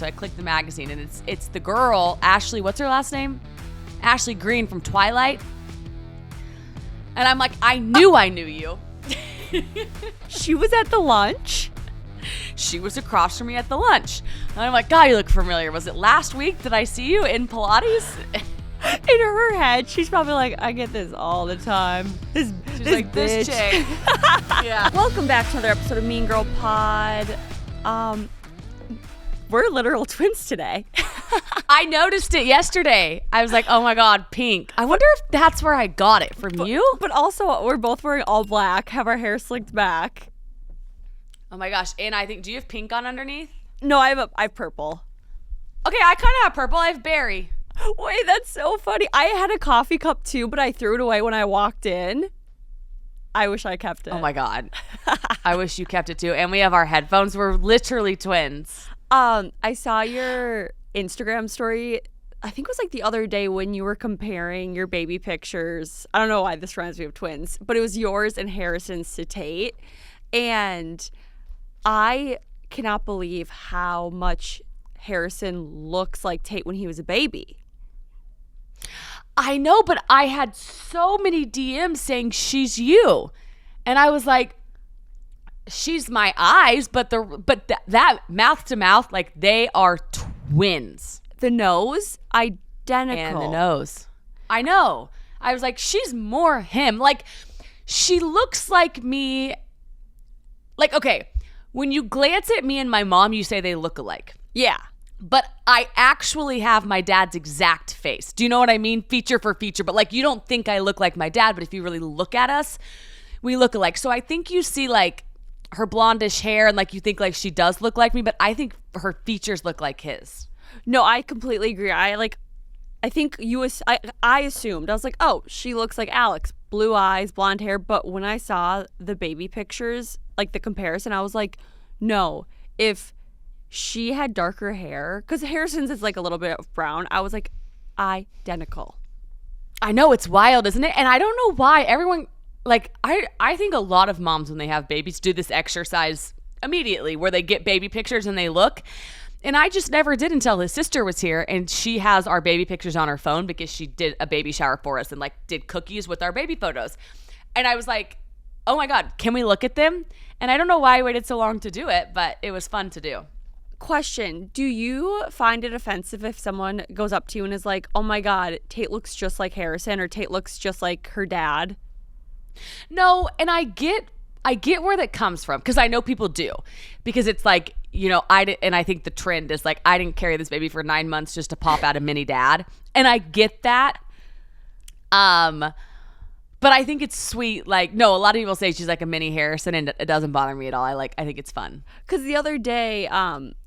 So I clicked the magazine, and it's the girl, Ashley, what's her last name? Ashley Green from Twilight. And I'm like, I knew you. She was at the lunch? She was across from me at the lunch. And I'm like, God, you look familiar. Was it last week? Did I see you in Pilates? In her head, she's probably like, I get this all the time. She's like, bitch. this chick. Yeah. Welcome back to another episode of Mean Girl Pod. We're literal twins today. I noticed it yesterday. I was like, oh my God, pink. I wonder if that's where I got it from you. But also, we're both wearing all black, have our hair slicked back. Oh my gosh. And I think, do you have pink on underneath? No, I have purple. Okay, I kind of have purple. I have berry. Wait, that's so funny. I had a coffee cup too, but I threw it away when I walked in. I wish I kept it. Oh my God. I wish you kept it too. And we have our headphones. We're literally twins. I saw your Instagram story. I think it was like the other day when you were comparing your baby pictures. I don't know why this reminds me of twins, but it was yours and Harrison's to Tate. And I cannot believe how much Harrison looks like Tate when he was a baby. I know, but I had so many DMs saying she's you. And I was like, she's my eyes, but that mouth to mouth, like they are twins. The nose, identical. And the nose. I know. I was like, she's more him. Like, she looks like me. Like, okay, when you glance at me and my mom, you say they look alike. Yeah. But I actually have my dad's exact face. Do you know what I mean? Feature for feature. But like, you don't think I look like my dad, but if you really look at us, we look alike. So I think you see like her blondish hair and like you think like she does look like me, but I think her features look like his. No, I completely agree. I think I assumed. I was like, oh, she looks like Alex. Blue eyes, blonde hair. But when I saw the baby pictures, like the comparison, I was like, no, if she had darker hair, because Harrison's is like a little bit of brown, I was like, identical. I know, it's wild, isn't it? And I don't know why everyone, like, I think a lot of moms when they have babies do this exercise immediately where they get baby pictures and they look. And I just never did until his sister was here, and she has our baby pictures on her phone because she did a baby shower for us and like did cookies with our baby photos. And I was like, oh my God, can we look at them? And I don't know why I waited so long to do it, but it was fun to do. Question, do you find it offensive if someone goes up to you and is like, oh my God, Tate looks just like Harrison, or Tate looks just like her dad? No, and I get where that comes from, because I know people do, because it's like, you know, and I think the trend is like, I didn't carry this baby for 9 months just to pop out a mini dad, and I get that. But I think it's sweet. Like, no, a lot of people say she's like a mini Harrison, and it doesn't bother me at all. I think it's fun. Because the other day,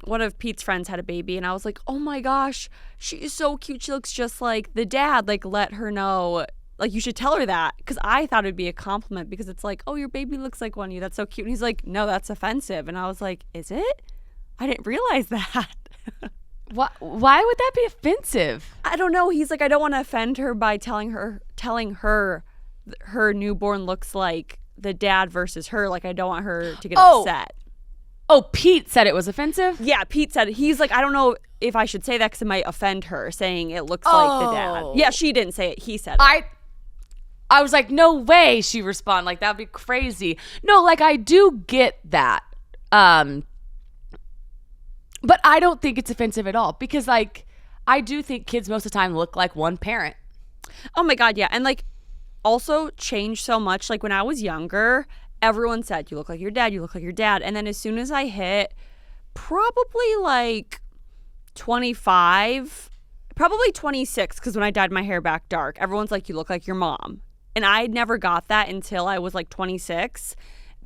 one of Pete's friends had a baby, and I was like, oh my gosh, she's so cute. She looks just like the dad. Like, let her know. Like, you should tell her that. Because I thought it'd be a compliment, because it's like, oh, your baby looks like one of you. That's so cute. And he's like, no, that's offensive. And I was like, is it? I didn't realize that. Why would that be offensive? I don't know. He's like, I don't want to offend her by telling her her newborn looks like the dad versus her. Like, I don't want her to get upset. Oh, Pete said it was offensive? Yeah, Pete said it. He's like, I don't know if I should say that because it might offend her, saying it looks like the dad. Yeah, she didn't say it. He said it. I was like, no way she responded. Like, that'd be crazy. No, like, I do get that. But I don't think it's offensive at all, because like, I do think kids most of the time look like one parent. Oh my God, yeah. And like, also changed so much. Like, when I was younger, everyone said, you look like your dad, you look like your dad. And then as soon as I hit probably like 25, probably 26, because when I dyed my hair back dark, everyone's like, you look like your mom. And I never got that until I was like 26.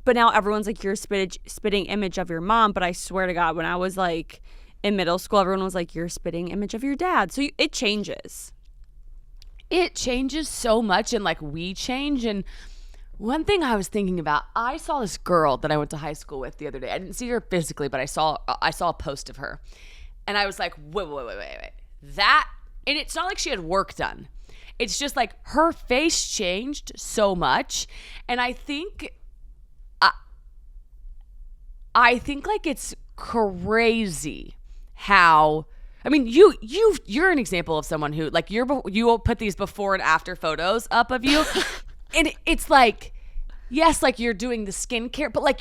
But now everyone's like, you're a spitting image of your mom. But I swear to God, when I was like in middle school, everyone was like, you're a spitting image of your dad. So it changes. It changes so much, and like, we change. And one thing I was thinking about, I saw this girl that I went to high school with the other day. I didn't see her physically, but I saw a post of her, and I was like, wait. That, and it's not like she had work done. It's just like her face changed so much, and I think like it's crazy how, I mean, you're an example of someone who, like, you will put these before and after photos up of you. And it's like, yes, like you're doing the skincare, but like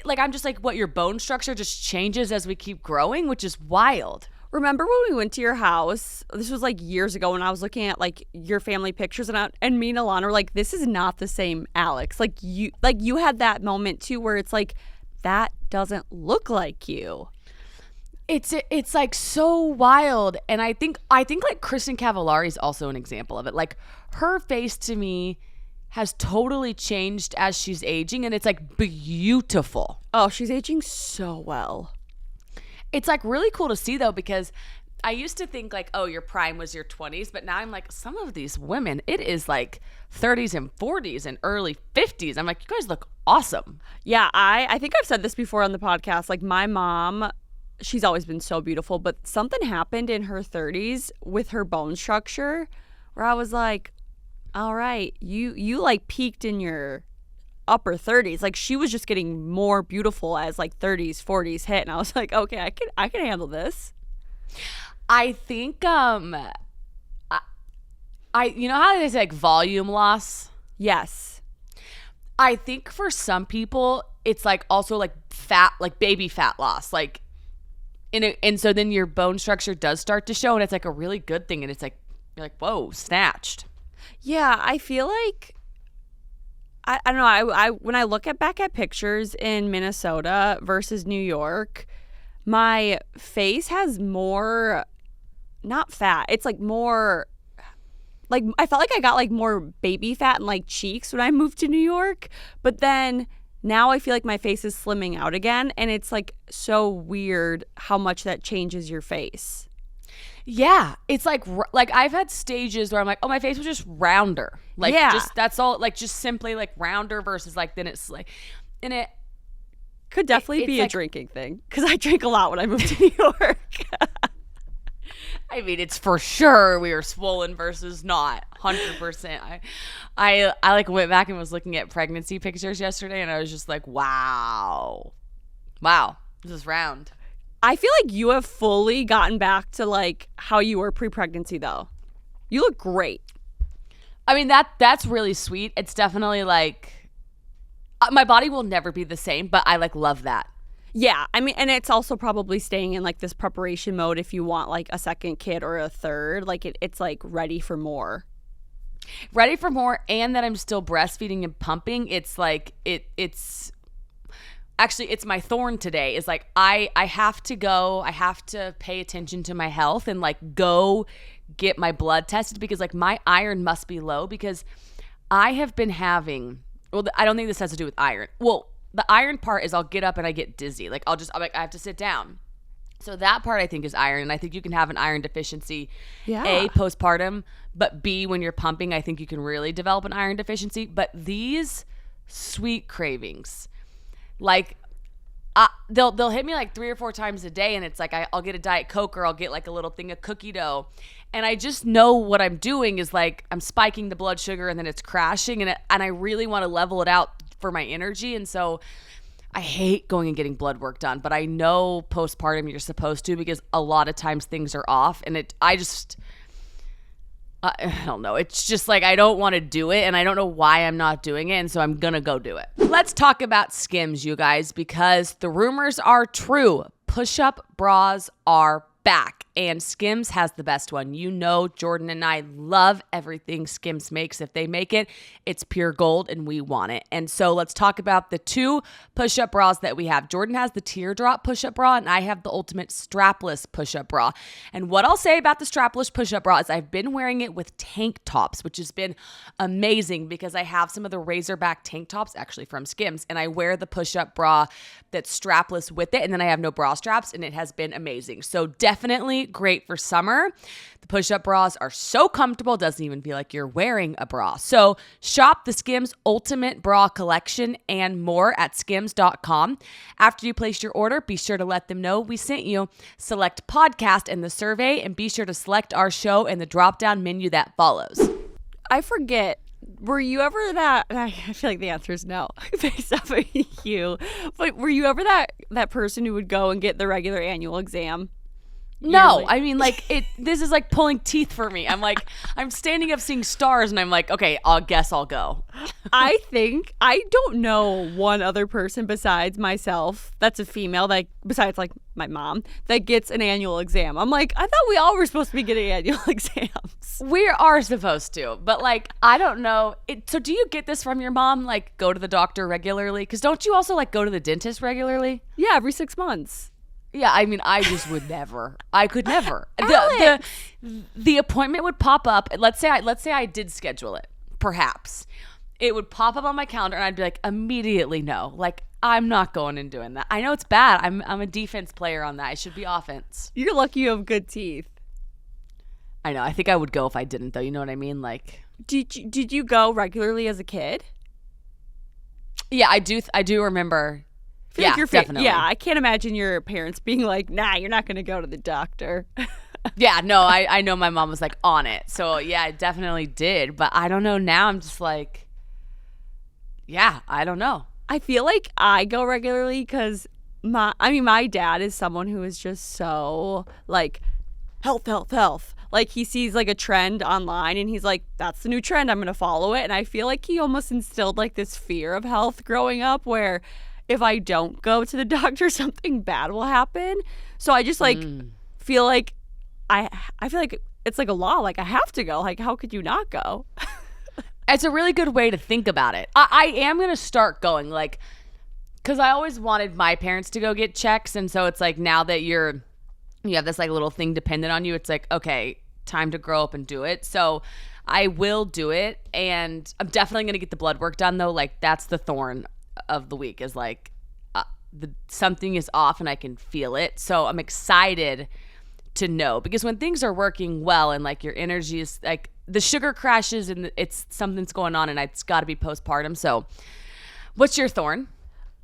like I'm just like, what, your bone structure just changes as we keep growing, which is wild. Remember when we went to your house? This was like years ago when I was looking at like your family pictures and me and Alana were like, this is not the same Alex. Like you had that moment too where it's like, that doesn't look like you. It's like so wild. And I think like Kristen Cavallari is also an example of it. Like her face to me has totally changed as she's aging, and it's like beautiful. Oh, she's aging so well. It's like really cool to see though, because I used to think like, oh, your prime was your 20s, but now I'm like, some of these women, it is like 30s and 40s and early 50s. I'm like, you guys look awesome. Yeah, I think I've said this before on the podcast. Like my mom, she's always been so beautiful, but something happened in her 30s with her bone structure where I was like, all right, you like peaked in your upper 30s. Like she was just getting more beautiful as like 30s, 40s hit, and I was like, okay, I can handle this. I think I you know how they say like volume loss? Yes. I think for some people it's like also like fat, like baby fat loss, like and so then your bone structure does start to show, and it's like a really good thing, and it's like you're like, whoa, snatched. Yeah, I feel like I don't know. I when I look back at pictures in Minnesota versus New York, my face has more, not fat. It's like more, like I felt like I got like more baby fat and like cheeks when I moved to New York. But then now I feel like my face is slimming out again, and it's like so weird how much that changes your face. Yeah, it's like I've had stages where I'm like, oh, my face was just rounder. Like, yeah. Just that's all. Like, just simply like rounder versus like then it's like, and it could definitely be like a drinking thing because I drank a lot when I moved to New York. I mean, it's for sure we were swollen versus not, 100%. I like went back and was looking at pregnancy pictures yesterday, and I was just like, wow, this is round. I feel like you have fully gotten back to like how you were pre-pregnancy though. You look great. I mean, that's really sweet. It's definitely like my body will never be the same, but I like love that. Yeah, I mean, and it's also probably staying in like this preparation mode if you want like a second kid or a third. Like it's like ready for more. Ready for more, and that I'm still breastfeeding and pumping. It's like it's actually, it's my thorn today is like I have to pay attention to my health and like go get my blood tested because like my iron must be low because I have been having, well, I don't think this has to do with iron. Well, the iron part is I'll get up and I get dizzy. Like I'm like, I have to sit down. So that part I think is iron, and I think you can have an iron deficiency, A, postpartum, but B, when you're pumping, I think you can really develop an iron deficiency. But these sweet cravings, like they'll hit me like 3 or 4 times a day, and it's like I'll get a Diet Coke or I'll get like a little thing of cookie dough, and I just know what I'm doing is like I'm spiking the blood sugar and then it's crashing, and I really want to level it out for my energy. And so I hate going and getting blood work done, but I know postpartum you're supposed to because a lot of times things are off, and I don't know. It's just like I don't want to do it, and I don't know why I'm not doing it, and so I'm going to go do it. Let's talk about Skims, you guys, because the rumors are true. Push-up bras are back, and Skims has the best one. You know, Jordan and I love everything Skims makes. If they make it, it's pure gold, and we want it. And so let's talk about the 2 push-up bras that we have. Jordan has the teardrop push-up bra, and I have the ultimate strapless push-up bra. And what I'll say about the strapless push-up bra is I've been wearing it with tank tops, which has been amazing because I have some of the Razorback tank tops actually from Skims, and I wear the push-up bra that's strapless with it, and then I have no bra straps, and it has been amazing. So definitely great for summer. The push-up bras are so comfortable, doesn't even feel like you're wearing a bra. So shop the Skims Ultimate Bra Collection and more at skims.com. After you place your order, be sure to let them know we sent you. Select podcast in the survey, and be sure to select our show in the drop-down menu that follows. I forget. Were you ever that? I feel like the answer is no, based off of you. But were you ever that person who would go and get the regular annual exam? No, yearly? I mean, like, this is like pulling teeth for me. I'm like, I'm standing up seeing stars, and I'm like, okay, I'll guess I'll go. I think I don't know one other person besides myself that's a female, that besides like my mom, that gets an annual exam. I'm like, I thought we all were supposed to be getting annual exams. We are supposed to, but like, I don't know. So do you get this from your mom? Like, go to the doctor regularly? Because don't you also like go to the dentist regularly? Yeah, every 6 months. Yeah, I mean, I just would never. I could never. Alex! The appointment would pop up. Let's say I did schedule it. Perhaps it would pop up on my calendar, and I'd be like, immediately no. Like, I'm not going and doing that. I know it's bad. I'm a defense player on that. I should be offense. You're lucky you have good teeth. I know. I think I would go if I didn't, though. You know what I mean? Like, did you go regularly as a kid? yeah, I do remember. I feel Yeah, like your definitely. Yeah, I can't imagine your parents being like, nah, you're not going to go to the doctor. Yeah, no, I know my mom was like on it. So yeah, I definitely did. But I don't know now. I'm just like, yeah, I don't know. I feel like I go regularly because my dad is someone who is just so like health, health, health. Like he sees like a trend online and he's like, that's the new trend. I'm going to follow it. And I feel like he almost instilled like this fear of health growing up where if I don't go to the doctor, something bad will happen. So I just like feel like I feel like it's like a law. Like I have to go. Like how could you not go? It's a really good way to think about it. I am going to start going, like, because I always wanted my parents to go get checks. And so it's like now that you have this like little thing dependent on you, it's like, okay, time to grow up and do it. So I will do it. And I'm definitely going to get the blood work done, though. Like that's the thorn of the week is like something is off and I can feel it. So I'm excited to know, because when things are working well and like your energy is like the sugar crashes and it's something's going on and it's got to be postpartum. So what's your thorn?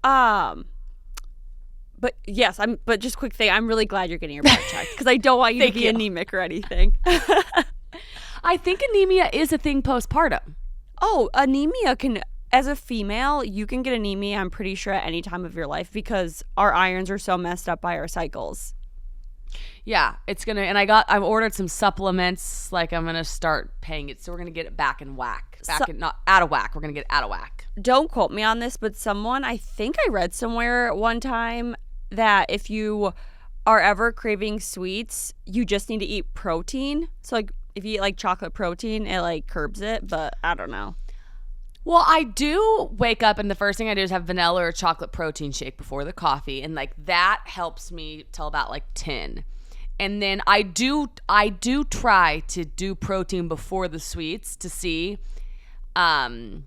But yes, but just quick thing, I'm really glad you're getting your blood checked because I don't want you to be anemic or anything. I think anemia is a thing postpartum. Oh, anemia can, as a female, you can get anemia, I'm pretty sure, at any time of your life because our irons are so messed up by our cycles. Yeah, it's gonna, and I've ordered some supplements. Like I'm gonna start paying it, so we're gonna get it back in whack, not out of whack. We're gonna get it out of whack. Don't quote me on this, but I think I read somewhere one time that if you are ever craving sweets, you just need to eat protein. So like if you eat like chocolate protein, it like curbs it. But I don't know. Well, I do wake up and the first thing I do is have vanilla or chocolate protein shake before the coffee, and like that helps me till about like 10. And then I do try to do protein before the sweets to see and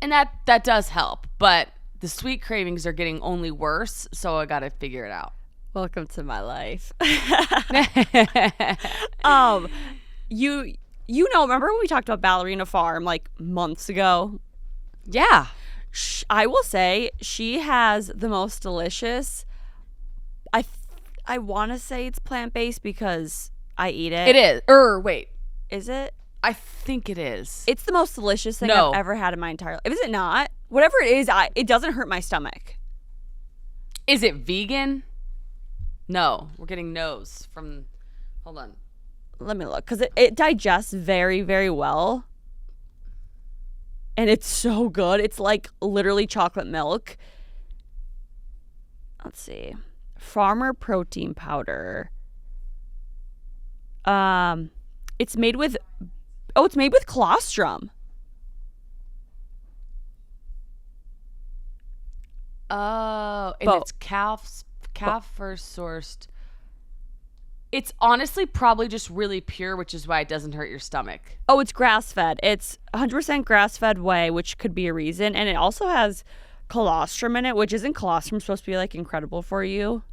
that does help, but the sweet cravings are getting only worse, so I got to figure it out. Welcome to my life. Remember when we talked about Ballerina Farm like months ago? Yeah. I will say she has the most delicious, I want to say it's plant-based because I eat it. It is. Wait. Is it? I think it is. It's the most delicious thing I've ever had in my entire life. Is it not? Whatever it is, it doesn't hurt my stomach. Is it vegan? No. We're getting no's from, hold on. Let me look, because it digests very, very well. And it's so good. It's like literally chocolate milk. Let's see. Farmer protein powder. It's made with colostrum. Oh, and it's calf first sourced. It's honestly probably just really pure, which is why it doesn't hurt your stomach. Oh, it's grass-fed. It's 100% grass-fed whey, which could be a reason. And it also has colostrum in it, which isn't colostrum supposed to be like incredible for you?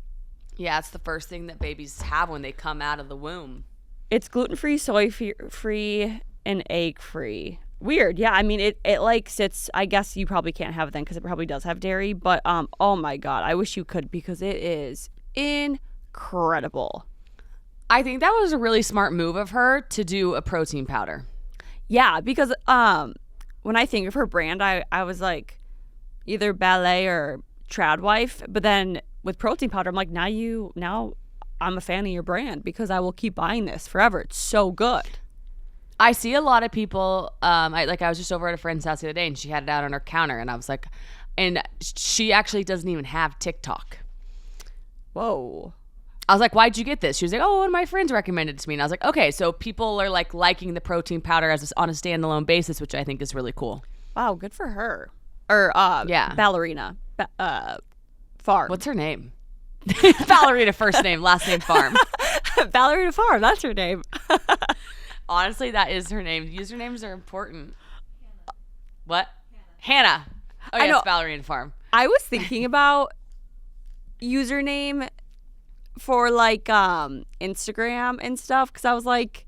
Yeah, it's the first thing that babies have when they come out of the womb. It's gluten-free, soy-free, and egg-free. Weird. Yeah, I mean, it like sits, I guess you probably can't have it then because it probably does have dairy. But, oh my God, I wish you could because it is incredible. I think that was a really smart move of her to do a protein powder. Yeah, because when I think of her brand, I was like either ballet or trad wife. But then with protein powder, I'm like, now I'm a fan of your brand because I will keep buying this forever. It's so good. I see a lot of people. I was just over at a friend's house the other day, and she had it out on her counter, and I was like, and she actually doesn't even have TikTok. Whoa. I was like, why'd you get this? She was like, oh, one of my friends recommended it to me. And I was like, okay, so people are like liking the protein powder on a standalone basis, which I think is really cool. Wow, good for her. Or yeah, Ballerina Farm. What's her name? Ballerina first name, last name Farm. Ballerina Farm, that's her name. Honestly, that is her name. Usernames are important. What? Hannah. Oh, yeah, I know. It's Ballerina Farm. I was thinking about username for like Instagram and stuff because I was like,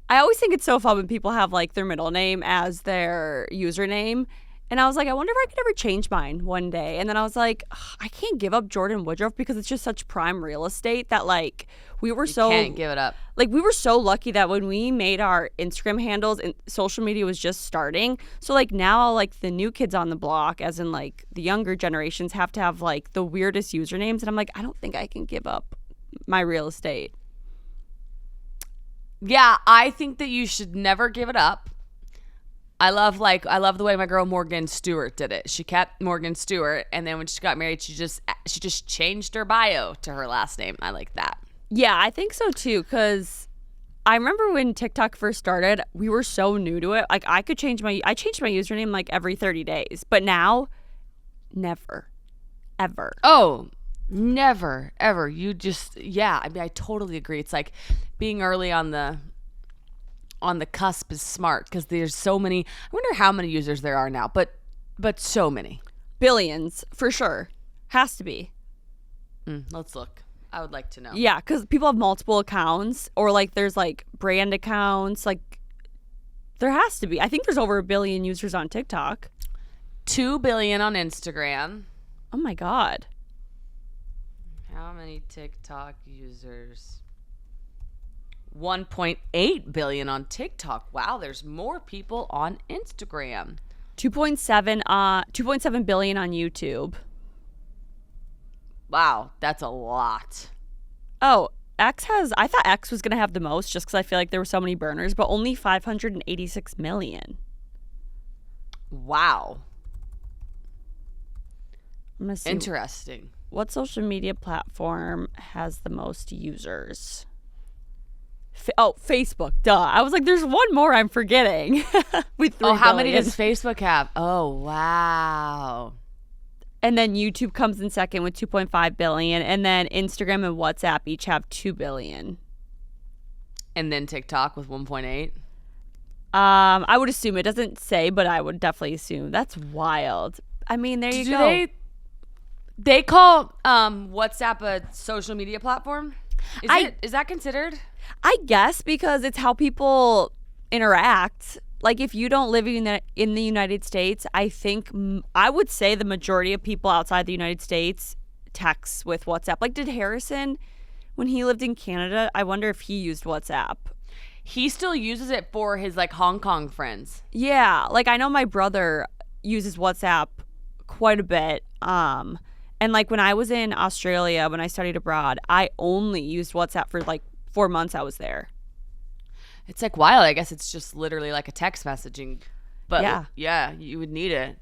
I always think it's so fun when people have like their middle name as their username. And I was like, I wonder if I could ever change mine one day. And then I was like, I can't give up Jordyn Woodruff because it's just such prime real estate that like we were Can't give it up. Like we were so lucky that when we made our Instagram handles and social media was just starting. So like now like the new kids on the block, as in like the younger generations, have to have like the weirdest usernames. And I'm like, I don't think I can give up my real estate. Yeah, I think that you should never give it up. I love the way my girl Morgan Stewart did it. She kept Morgan Stewart, and then when she got married, she just changed her bio to her last name. I like that. Yeah, I think so too, because I remember when TikTok first started, we were so new to it. Like I changed my username like every 30 days, but now, never, ever. Oh, never, ever. You just, yeah. I mean, I totally agree. It's like being early on the cusp is smart because there's so many. I wonder how many users there are now, but so many. Billions, for sure. Has to be. Let's look. I would like to know. Yeah, because people have multiple accounts, or like there's like brand accounts. Like there has to be. I think there's over 1 billion users on TikTok. 2 billion on Instagram. Oh my God. How many TikTok users? 1.8 billion on TikTok. Wow, there's more people on Instagram. 2.7 billion on YouTube. Wow, that's a lot. Oh, I thought X was going to have the most just because I feel like there were so many burners, but only 586 million. Wow. I'm gonna see. Interesting. What social media platform has the most users? Facebook. Duh. I was like, there's one more I'm forgetting. With 3 how billion. many does Facebook have? Oh, wow. And then YouTube comes in second with 2.5 billion. And then Instagram and WhatsApp each have 2 billion. And then TikTok with 1.8. I would assume, it doesn't say, but I would definitely assume. That's wild. I mean, there you go. They call WhatsApp a social media platform? Is that considered? I guess because it's how people interact. Like if you don't live in the United States, I think I would say the majority of people outside the United States text with WhatsApp. Like did Harrison, when he lived in Canada, I wonder if he used WhatsApp. He still uses it for his like Hong Kong friends. Yeah, like I know my brother uses WhatsApp quite a bit. And like when I was in Australia, when I studied abroad, I only used WhatsApp for like 4 months I was there. It's like wild. I guess it's just literally like a text messaging. But yeah, you would need it.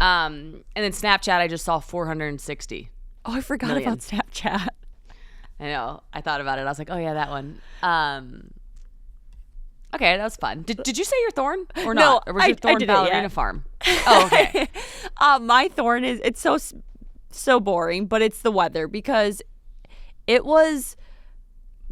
And then Snapchat, I just saw 460. Oh, I forgot million. about Snapchat. I know. I thought about it. I was like, oh yeah, that one. Okay, that was fun. Did you say your thorn or not? No, or was your thorn I didn't Ballerina yet. Farm? Oh, okay. My thorn is, it's so boring, but it's the weather because it was,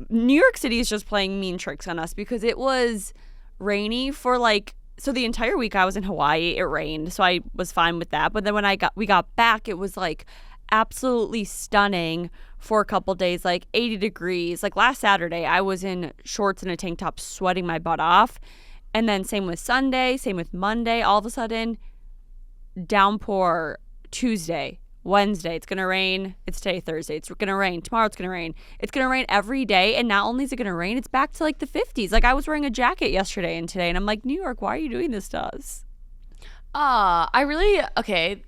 New York City is just playing mean tricks on us because it was rainy for like, so the entire week I was in Hawaii, it rained, so I was fine with that. But then when we got back, it was like absolutely stunning for a couple days, like 80 degrees. Like last Saturday, I was in shorts and a tank top sweating my butt off. And then same with Sunday, same with Monday. All of a sudden, downpour Tuesday, Wednesday. It's going to rain. It's today, Thursday. It's going to rain. Tomorrow it's going to rain. It's going to rain every day. And not only is it going to rain, it's back to like the 50s. Like I was wearing a jacket yesterday and today. And I'm like, New York, why are you doing this to us? Okay.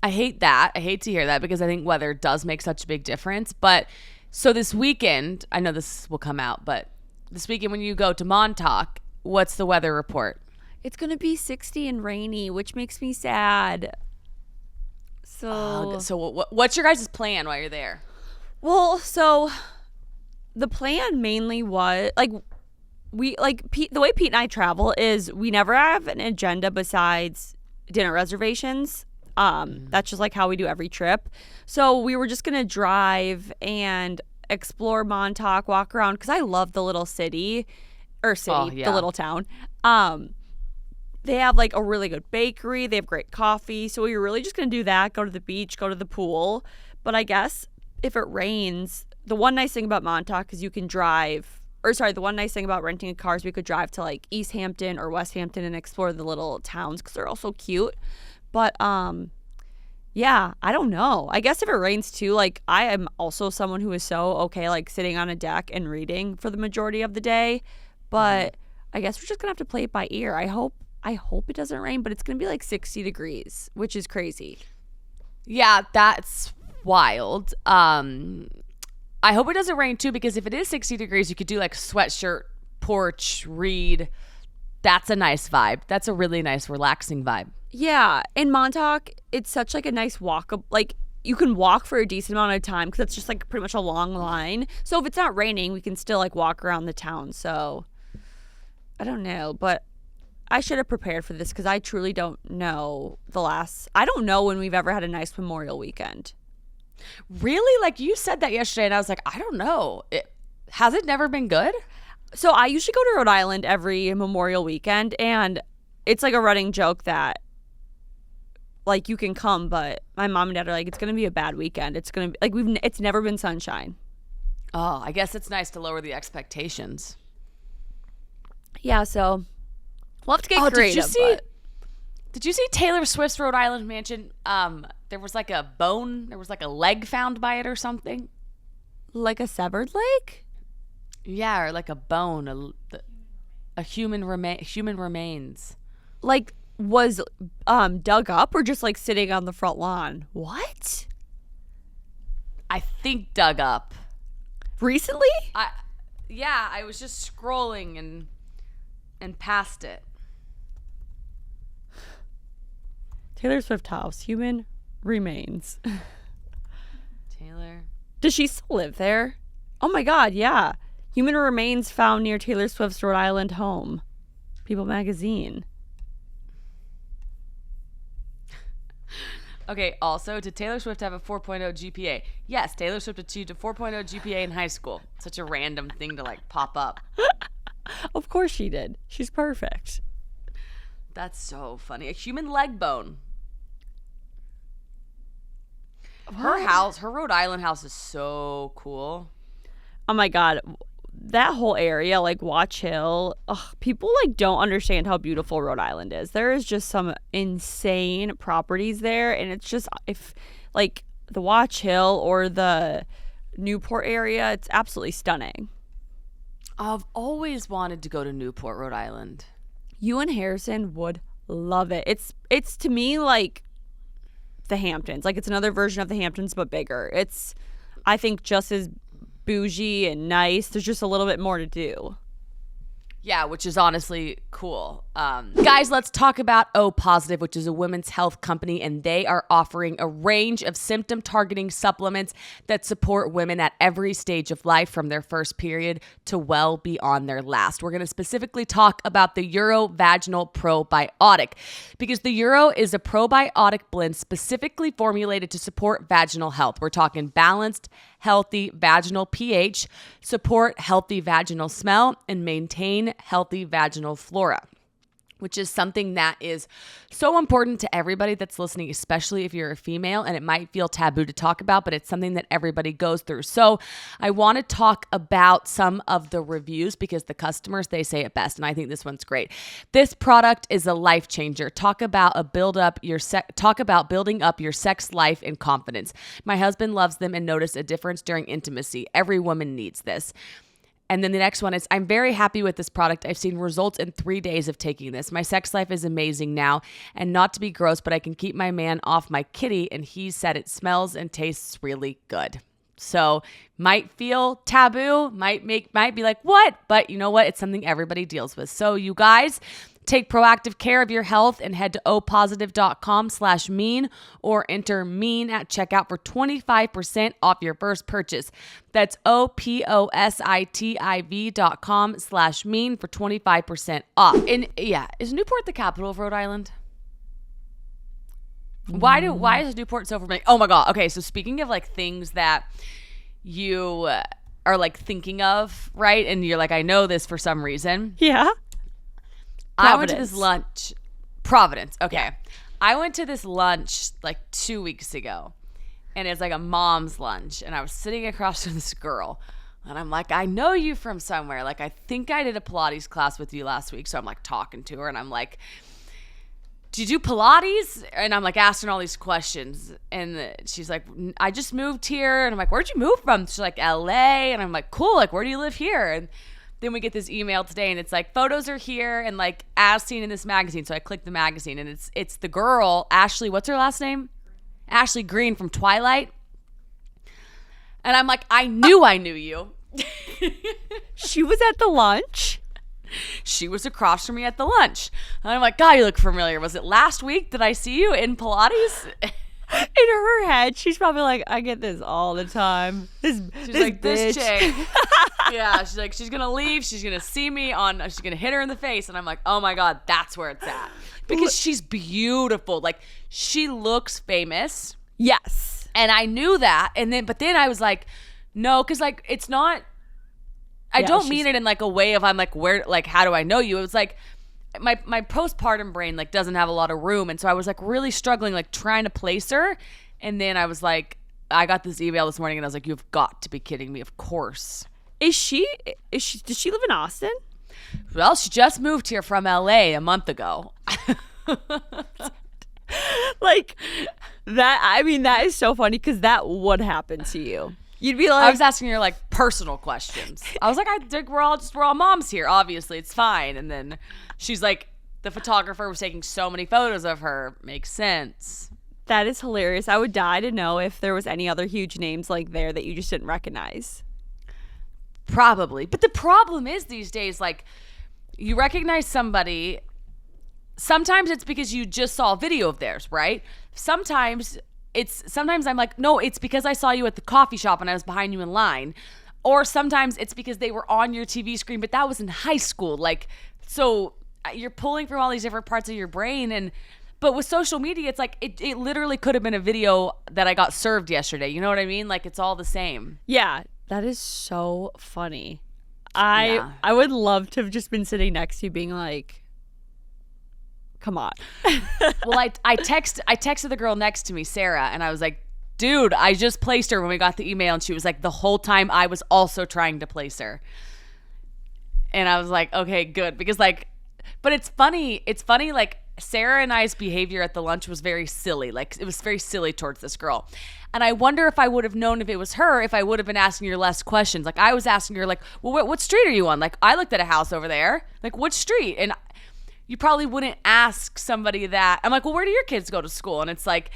I hate that. I hate to hear that because I think weather does make such a big difference. But So this weekend, I know this will come out, but this weekend when you go to Montauk, what's the weather report? It's going to be 60 and rainy, which makes me sad. So what's your guys' plan while you're there? Well, so the plan mainly was like the way Pete and I travel is we never have an agenda besides dinner reservations. That's just like how we do every trip. So we were just gonna drive and explore Montauk, walk around because I love the little the little town. They have like a really good bakery. They have great coffee. So we were really just gonna do that, go to the beach, go to the pool. But I guess if it rains, the one nice thing about Montauk is you can drive. The one nice thing about renting a car is we could drive to like East Hampton or West Hampton and explore the little towns because they're all so cute. But yeah, I don't know. I guess if it rains too, like I am also someone who is so okay like sitting on a deck and reading for the majority of the day. But I guess we're just gonna have to play it by ear. I hope it doesn't rain, but it's gonna be like 60 degrees, which is crazy. Yeah, that's wild. I hope it doesn't rain too, because if it is 60 degrees, you could do like sweatshirt, porch, read. That's a nice vibe. That's a really nice, relaxing vibe. Yeah, in Montauk, it's such like a nice walk. Like you can walk for a decent amount of time because it's just like pretty much a long line. So if it's not raining, we can still like walk around the town. So I don't know, but I should have prepared for this because I truly don't know I don't know when we've ever had a nice Memorial weekend. Really? Like you said that yesterday and I was like, I don't know. Has it never been good? So I usually go to Rhode Island every Memorial weekend and it's like a running joke that like you can come, but my mom and dad are like, it's going to be a bad weekend. It's going to be like, it's never been sunshine. Oh, I guess it's nice to lower the expectations. Yeah. So we'll have to get creative. Did you see Taylor Swift's Rhode Island mansion? There was like a bone. There was like a leg found by it or something. Like a severed leg? Yeah, or like a bone, a human remains. Like was dug up or just like sitting on the front lawn? What? I think dug up. Recently? I was just scrolling and past it. Taylor Swift house, human remains. Taylor. Does she still live there? Oh my God, yeah. Human remains found near Taylor Swift's Rhode Island home. People magazine. Okay, also, did Taylor Swift have a 4.0 GPA? Yes, Taylor Swift achieved a 4.0 GPA in high school. Such a random thing to like pop up. Of course she did. She's perfect. That's so funny. A human leg bone. Her Rhode Island house is so cool. Oh my God. That whole area, like Watch Hill, people like don't understand how beautiful Rhode Island is. There is just some insane properties there, and it's just if like the Watch Hill or the Newport area, it's absolutely stunning. I've always wanted to go to Newport, Rhode Island. You and Harrison would love it. It's to me like the Hamptons. Like it's another version of the Hamptons but bigger. It's I think just as bougie and nice. There's just a little bit more to do. Yeah, which is honestly cool. Guys, let's talk about O Positive, which is a women's health company, and they are offering a range of symptom-targeting supplements that support women at every stage of life, from their first period to well beyond their last. We're going to specifically talk about the Urovaginal Probiotic, because the Uro is a probiotic blend specifically formulated to support vaginal health. We're talking balanced, healthy vaginal pH, support healthy vaginal smell, and maintain healthy vaginal flora, which is something that is so important to everybody that's listening, especially if you're a female, and it might feel taboo to talk about, but it's something that everybody goes through. So I want to talk about some of the reviews because the customers, they say it best, and I think this one's great. This product is a life changer. Talk about building up your sex life and confidence. My husband loves them and noticed a difference during intimacy. Every woman needs this. And then the next one is, I'm very happy with this product. I've seen results in 3 days of taking this. My sex life is amazing now. And not to be gross, but I can keep my man off my kitty, and he said it smells and tastes really good. So might feel taboo, might be like, what? But you know what? It's something everybody deals with. So you guys take proactive care of your health and head to opositive.com/mean or enter mean at checkout for 25% off your first purchase. That's opositive.com/mean for 25% off. And yeah, is Newport the capital of Rhode Island? Why is Newport so familiar? Oh my God. Okay, so speaking of like things that you are like thinking of, right? And you're like, I know this for some reason. Yeah. I went to this lunch. Providence. Okay. Yeah. I went to this lunch like 2 weeks ago, and it's like a mom's lunch, and I was sitting across from this girl, and I'm like, I know you from somewhere. Like, I think I did a Pilates class with you last week. So I'm like talking to her, and I'm like, do you do Pilates? And I'm like asking all these questions, and she's like, I just moved here. And I'm like, where'd you move from? She's like, LA. And I'm like, cool. Like, where do you live here? And then we get this email today, and it's like, photos are here and like as seen in this magazine. So I click the magazine, and it's the girl, Ashley, what's her last name? Ashley Green from Twilight. And I'm like, I knew you. She was at the lunch. She was across from me at the lunch. And I'm like, God, you look familiar. Was it last week? Did I see you in Pilates? In her head, she's probably like, I get this all the time. She's like, this chick. Yeah, she's like, she's going to leave. She's going to see me she's going to hit her in the face. And I'm like, oh my God, that's where it's at. Because she's beautiful. Like, she looks famous. Yes. And I knew that. But then I was like, no, because like, it's not. I don't mean it in like a way of I'm like, where, like, how do I know you? It was like my postpartum brain like doesn't have a lot of room. And so I was like really struggling, like trying to place her. And then I was like, I got this email this morning and I was like, you've got to be kidding me. Of does she live in Austin? Well, she just moved here from LA a month ago. Like that. I mean, that is so funny because that would happen to you. You'd be like, I was asking her like personal questions. I was like, I think we're all moms here. Obviously, it's fine. And then she's like, the photographer was taking so many photos of her. Makes sense. That is hilarious. I would die to know if there was any other huge names like there that you just didn't recognize. Probably. But the problem is these days, like, you recognize somebody. Sometimes it's because you just saw a video of theirs, right? Sometimes I'm like, no, it's because I saw you at the coffee shop and I was behind you in line. Or sometimes it's because they were on your TV screen, but that was in high school. Like, so you're pulling from all these different parts of your brain. But with social media, it's like, it literally could have been a video that I got served yesterday. You know what I mean? Like, it's all the same. Yeah, that is so funny. I would love to have just been sitting next to you being like, come on. Well, I texted the girl next to me, Sarah, and I was like, dude, I just placed her when we got the email. And she was like, the whole time I was also trying to place her. And I was like, okay, good. Because like, but it's funny, like Sarah and I's behavior at the lunch was very silly. Like, it was very silly towards this girl. And I wonder if I would have known if it was her, if I would have been asking her less questions. Like, I was asking her like, well, what street are you on? Like, I looked at a house over there. Like, what street? And you probably wouldn't ask somebody that. I'm like, well, where do your kids go to school? And it's like,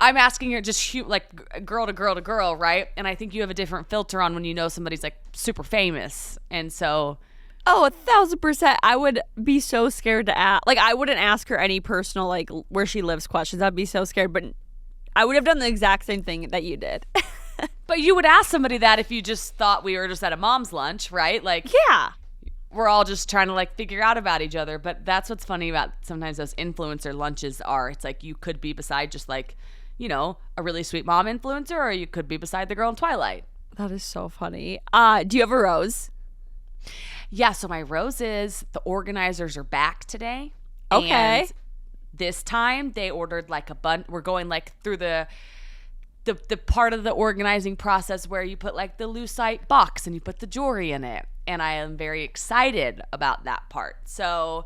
I'm asking her just like girl to girl to girl, right? And I think you have a different filter on when you know somebody's like super famous. And so, oh, 1,000%. I would be so scared to ask. Like, I wouldn't ask her any personal, like, where she lives questions. I'd be so scared. But I would have done the exact same thing that you did. But you would ask somebody that if you just thought we were just at a mom's lunch, right? Like, yeah. We're all just trying to like figure out about each other. But that's what's funny about sometimes those influencer lunches are. It's like you could be beside just like, you know, a really sweet mom influencer, or you could be beside the girl in Twilight. That is so funny. Do you have a rose? Yeah, so my rose is the organizers are back today. Okay. And this time they ordered like a bunch. We're going like through the part of the organizing process where you put like the lucite box and you put the jewelry in it. And I am very excited about that part. So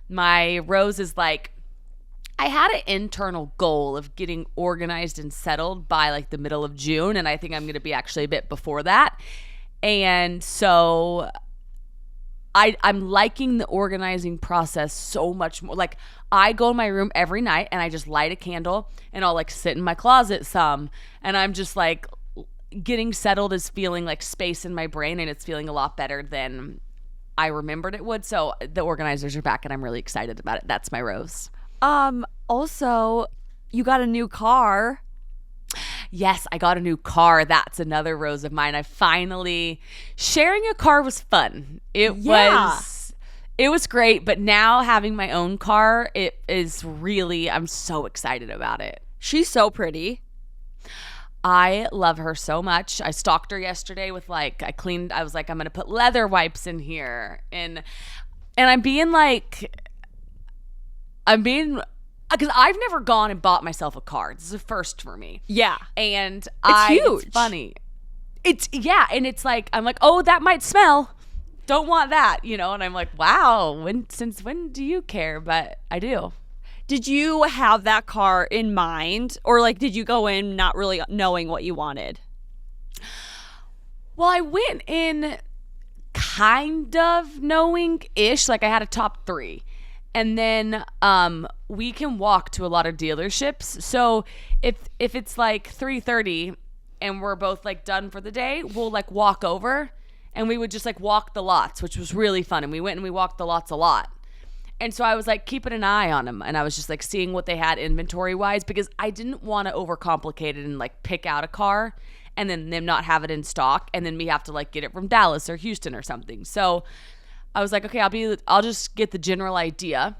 my rose is like, I had an internal goal of getting organized and settled by like the middle of June. And I think I'm going to be actually a bit before that. And so I'm liking the organizing process so much more. Like, I go in my room every night and I just light a candle and I'll like sit in my closet some. And I'm just like, getting settled is feeling like space in my brain, and it's feeling a lot better than I remembered it would. So the organizers are back, and I'm really excited about it. That's my rose. Also, you got a new car. Yes, I got a new car. That's another rose of mine. I finally sharing a car was fun. It was great, but now having my own car, it is really, I'm so excited about it. She's so pretty. I love her so much. I stalked her yesterday with I was like, I'm going to put leather wipes in here. And because I've never gone and bought myself a car. This is a first for me. Yeah. And it's huge. It's funny. And it's like, I'm like, oh, that might smell. Don't want that, and I'm like, wow, since when do you care? But I do. Did you have that car in mind, or did you go in not really knowing what you wanted? Well, I went in kind of knowing-ish, I had a top 3. And then we can walk to a lot of dealerships. So if it's 3:30 and we're both done for the day, we'll walk over. And we would just walk the lots, which was really fun. And we went and we walked the lots a lot. And so I was keeping an eye on them. And I was just seeing what they had inventory wise, because I didn't want to overcomplicate it and pick out a car and then them not have it in stock. And then me have to get it from Dallas or Houston or something. So I was like, okay, I'll just get the general idea.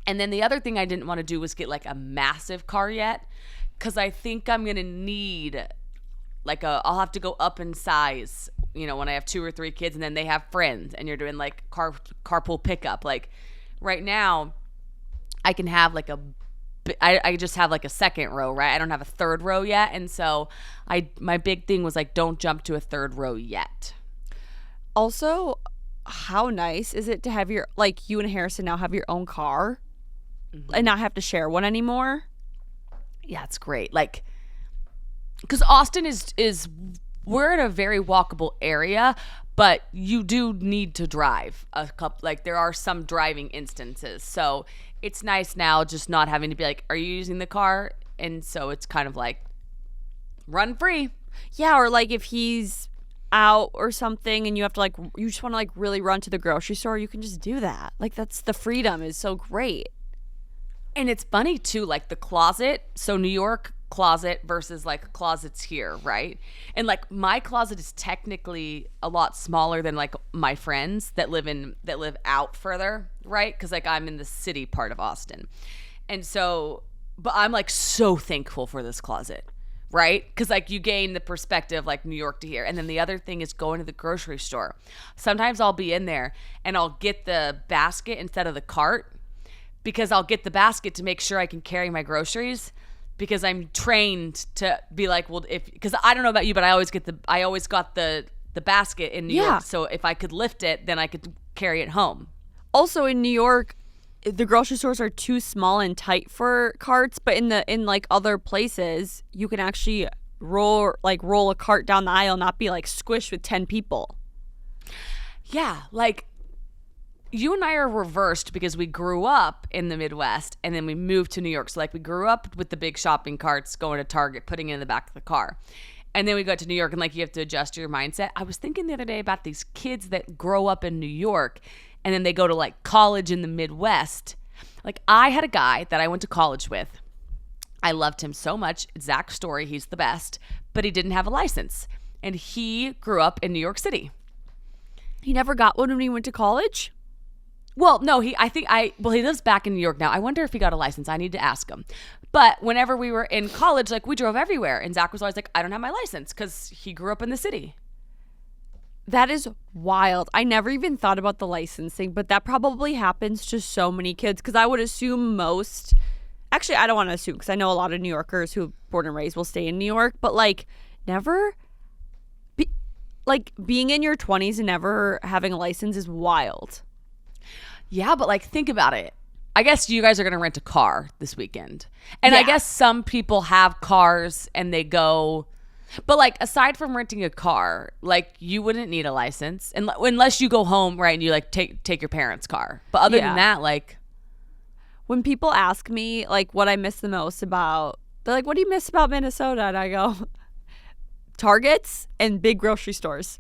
And then the other thing I didn't want to do was get a massive car yet, because I think I'm going to need I'll have to go up in size, when I have 2 or 3 kids and then they have friends and you're doing carpool pickup. Right now I can have I just have a second row, right? I don't have a third row yet. And so my big thing was don't jump to a third row yet. Also, how nice is it to have your, you and Harrison now have your own car and not have to share one anymore? Yeah, it's great. Because Austin is we're in a very walkable area, but you do need to drive a couple. There are some driving instances, so it's nice now just not having to be are you using the car? And so it's kind of run free. Yeah, or if he's out or something and you have to you just want to really run to the grocery store, you can just do that. That's the freedom is so great. And it's funny too, the closet. So New York closet versus closets here, right? And my closet is technically a lot smaller than my friends that live out further, right? Because I'm in the city part of Austin. And so, but I'm so thankful for this closet, right? Because you gain the perspective New York to here. And then the other thing is going to the grocery store. Sometimes I'll be in there and I'll get the basket instead of the cart, because I'll get the basket to make sure I can carry my groceries, because I'm trained to be well, because I don't know about you, but I always got the basket in New York. So if I could lift it, then I could carry it home. Also in New York, the grocery stores are too small and tight for carts, but in other places, you can actually roll a cart down the aisle, not be squished with 10 people. Yeah, you and I are reversed because we grew up in the Midwest and then we moved to New York. So we grew up with the big shopping carts, going to Target, putting it in the back of the car. And then we got to New York and you have to adjust your mindset. I was thinking the other day about these kids that grow up in New York and then they go to college in the Midwest. I had a guy that I went to college with. I loved him so much. Zach Story, he's the best, but he didn't have a license. And he grew up in New York City. He never got one when he went to college? Well, no, he lives back in New York now. I wonder if he got a license. I need to ask him. But whenever we were in college, we drove everywhere. And Zach was always I don't have my license, because he grew up in the city. That is wild. I never even thought about the licensing, but that probably happens to so many kids, because I would assume actually, I don't want to assume, because I know a lot of New Yorkers who are born and raised will stay in New York, but never, being in your 20s and never having a license is wild. Yeah, but think about it. I guess you guys are going to rent a car this weekend. And yeah. I guess some people have cars and they go, but aside from renting a car, you wouldn't need a license unless you go home, right? And you take your parents' car. But other than that, when people ask me what I miss the most about, they're what do you miss about Minnesota? And I go, Targets and big grocery stores.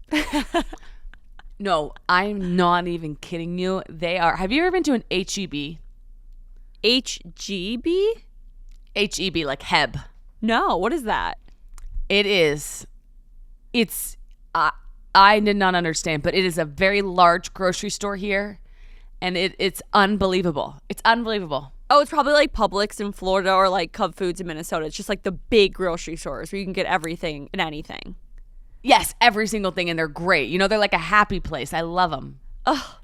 No, I'm not even kidding you. They are. Have you ever been to an HEB? HGB? HEB, like Heb. No, what is that? It is. It's. I did not understand, but it is a very large grocery store here, and it's unbelievable. It's unbelievable. Oh, it's probably like Publix in Florida or like Cub Foods in Minnesota. It's just like the big grocery stores where you can get everything and anything. Yes, every single thing, and they're great. You know, they're like a happy place. I love them. Ugh.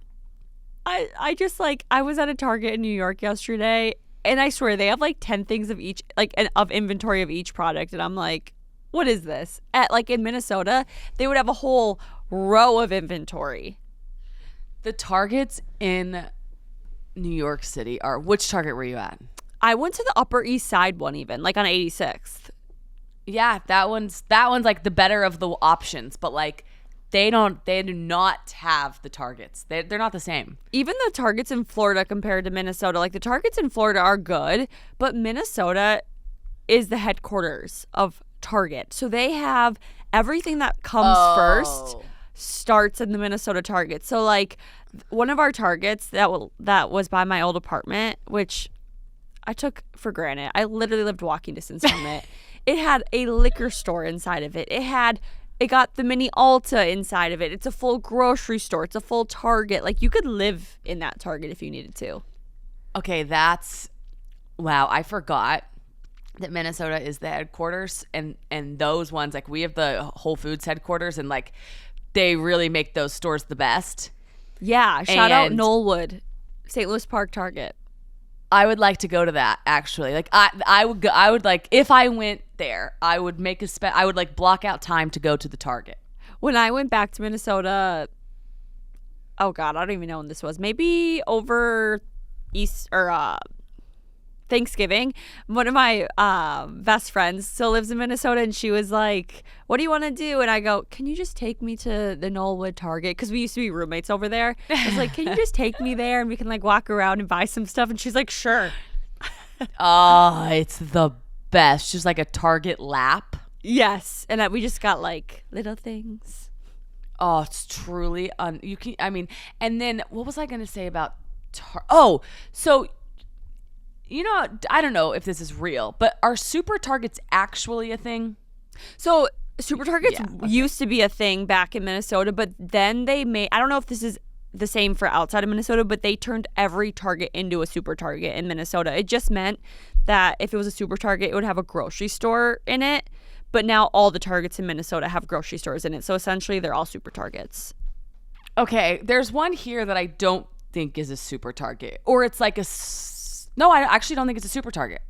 I just like, I was at a Target in New York yesterday, and I swear they have like 10 things of each, like of inventory of each product, and I'm like, what is this? Like in Minnesota, they would have a whole row of inventory. The Targets in New York City are. Which Target were you at? I went to the Upper East Side one, even like on 86th. Yeah, that one's like the better of the options, but like they do not have the Targets. They're not the same. Even the Targets in Florida compared to Minnesota, like the Targets in Florida are good, but Minnesota is the headquarters of Target. So they have everything that comes first starts in the Minnesota Target. So like one of our Targets that was by my old apartment, which I took for granted. I literally lived walking distance from it. It had a liquor store inside of it. It got the mini Ulta inside of it. It's a full grocery store. It's a full Target. Like you could live in that Target if you needed to. Okay, wow, I forgot that Minnesota is the headquarters, and those ones, like we have the Whole Foods headquarters, and like they really make those stores the best. Yeah, shout out Knollwood, St. Louis Park Target. I would like to go to that, actually. Like I would like, if I went there, I would make I would like block out time to go to the Target. When I went back to Minnesota, oh God, I don't even know when this was. Maybe over Thanksgiving, one of my best friends still lives in Minnesota, and she was like, what do you want to do? And I go, can you just take me to the Knollwood Target? Because we used to be roommates over there. I was like, can you just take me there and we can like walk around and buy some stuff? And she's like, sure. Oh, it's the best. Just like a Target lap. Yes. And we just got like little things. Oh, it's truly and then what was I going to say about so you know, I don't know if this is real, but are super Targets actually a thing? So super Targets used to be a thing back in Minnesota, but then I don't know if this is the same for outside of Minnesota, but they turned every Target into a super Target in Minnesota. It just meant that if it was a super Target, it would have a grocery store in it. But now all the Targets in Minnesota have grocery stores in it. So essentially they're all super Targets. Okay, there's one here that I don't think is a super Target, or it's like no, I actually don't think it's a super Target.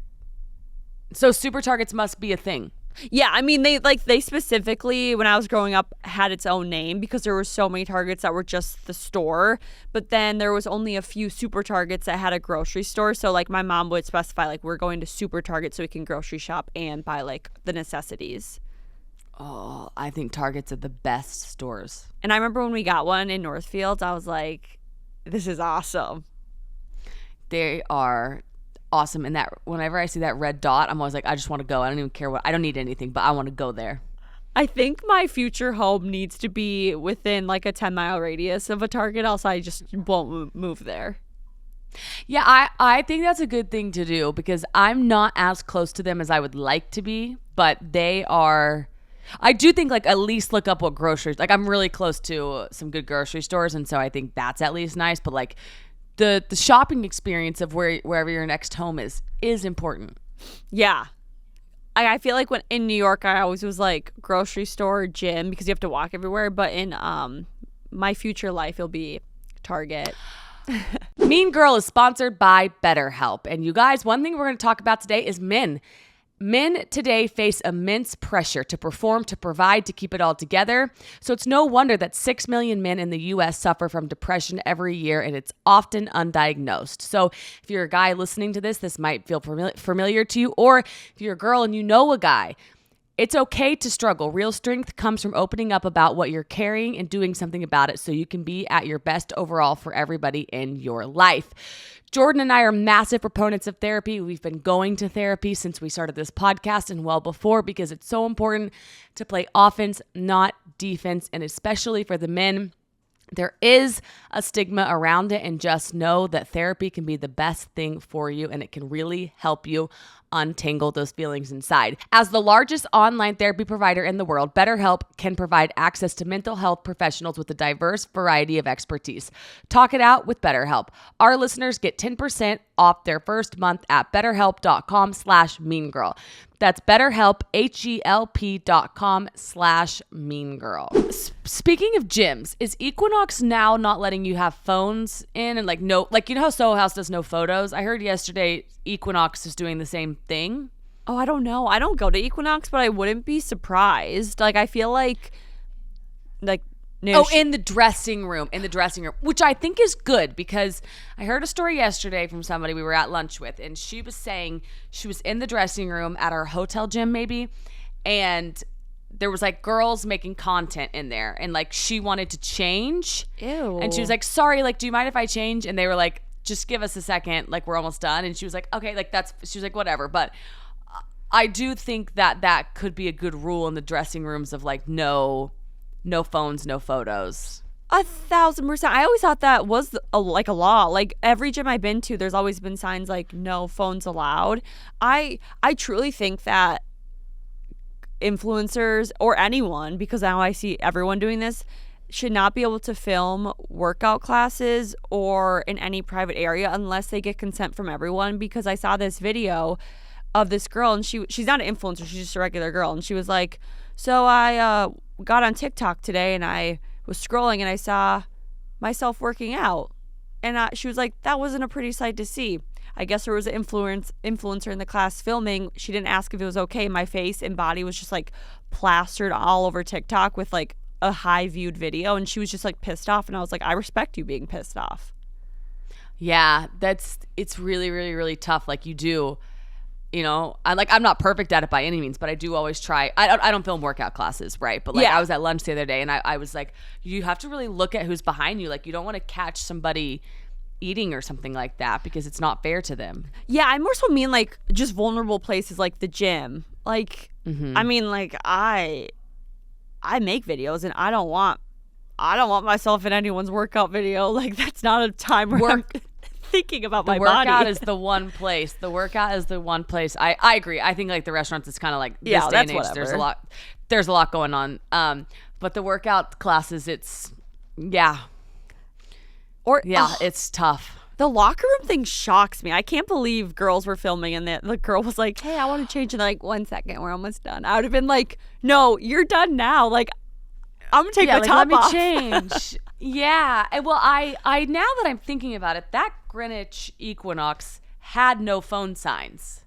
So super Targets must be a thing. Yeah, I mean, they specifically, when I was growing up, had its own name because there were so many Targets that were just the store. But then there was only a few super Targets that had a grocery store. So like my mom would specify like, we're going to super Target so we can grocery shop and buy like the necessities. Oh, I think Targets are the best stores. And I remember when we got one in Northfield, I was like, this is awesome. They are awesome. And that whenever I see that red dot, I'm always like, I just want to go. I don't even care I don't need anything, but I want to go there. I think my future home needs to be within like a 10-mile radius of a Target, else I just won't move there. Yeah, I think that's a good thing to do because I'm not as close to them as I would like to be, but they are. I do think like at least look up what groceries, like I'm really close to some good grocery stores, and so I think that's at least nice, but like the shopping experience of wherever your next home is important. Yeah. I feel like when in New York, I always was like grocery store, gym, because you have to walk everywhere. But in my future life, it'll be Target. Mean Girl is sponsored by BetterHelp. And you guys, one thing we're going to talk about today is men. Men today face immense pressure to perform, to provide, to keep it all together. So it's no wonder that 6 million men in the U.S. suffer from depression every year, and it's often undiagnosed. So if you're a guy listening to this might feel familiar to you, or if you're a girl and you know a guy, It's okay to struggle. Real strength comes from opening up about what you're carrying and doing something about it so you can be at your best overall for everybody in your life. Jordyn and I are massive proponents of therapy. We've been going to therapy since we started this podcast and well before, because it's so important to play offense, not defense, and especially for the men. There is a stigma around it, and just know that therapy can be the best thing for you, and it can really help you untangle those feelings inside. As the largest online therapy provider in the world, BetterHelp can provide access to mental health professionals with a diverse variety of expertise. Talk it out with BetterHelp. Our listeners get 10% off their first month at betterhelp.com/meangirl. That's BetterHelp, HELP.com/meangirl. Speaking of gyms, is Equinox now not letting you have phones in and no, you know how Soho House does no photos? I heard yesterday Equinox is doing the same thing. Oh, I don't know. I don't go to Equinox, but I wouldn't be surprised. I feel like in the dressing room, which I think is good, because I heard a story yesterday from somebody we were at lunch with, and she was saying she was in the dressing room at our hotel gym maybe, and there was girls making content in there, and she wanted to change. Ew. And she was like, sorry, do you mind if I change? And they were like, just give us a second, we're almost done. And she was like, okay, she was like, whatever. But I do think that could be a good rule in the dressing rooms of no phones, no photos. 1,000%. I always thought that was a law. Every gym I've been to, there's always been signs no phones allowed. I truly think that influencers, or anyone, because now I see everyone doing this, should not be able to film workout classes or in any private area unless they get consent from everyone. Because I saw this video of this girl, and she's not an influencer, she's just a regular girl, and she was like, so I got on TikTok today and I was scrolling and I saw myself working out, and she was like, that wasn't a pretty sight to see. I guess there was an influencer in the class filming. She didn't ask if it was okay. My face and body was just plastered all over TikTok with a high viewed video, and she was just pissed off, and I was like, I respect you being pissed off. Yeah, it's really, really, really tough. I'm not perfect at it by any means, but I do always try. I don't film workout classes, right? But I was at lunch the other day, and I was like, you have to really look at who's behind you. You don't want to catch somebody eating or something like that, because it's not fair to them. Yeah, I more so mean just vulnerable places like the gym. I mean, I make videos, and I don't want myself in anyone's workout video. That's not a time where I'm thinking about my body. The workout is the one place. I agree. I think the restaurants, it's kind of this day and age. Whatever. There's a lot going on. But the workout classes, it's it's tough. The locker room thing shocks me. I can't believe girls were filming and the girl was like, hey, I want to change. And they're like, 1 second, we're almost done. I would have been like, no, you're done now. I'm going to take my top off. Let me change. Yeah. Well, I now that I'm thinking about it, that Greenwich Equinox had no phone signs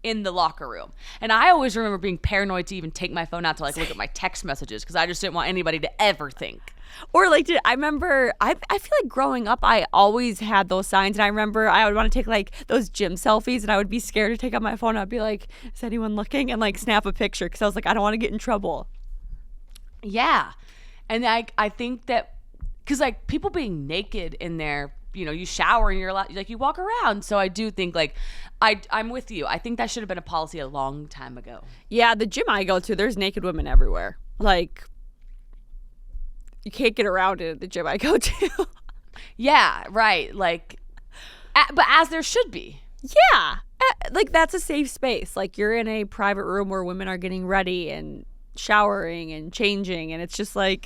in the locker room. And I always remember being paranoid to even take my phone out to look at my text messages, because I just didn't want anybody to ever think. Or I remember, I feel like growing up, I always had those signs. And I remember I would want to take those gym selfies, and I would be scared to take out my phone. I'd be like, is anyone looking? And snap a picture, because I was like, I don't want to get in trouble. Yeah. And I think that, because people being naked in there, you shower and you're allowed, you walk around. So I do think I'm with you. I think that should have been a policy a long time ago. Yeah, the gym I go to, there's naked women everywhere. You can't get around it at the gym I go to. Yeah, right. But as there should be. Yeah. That's a safe space. You're in a private room where women are getting ready and showering and changing, and it's just you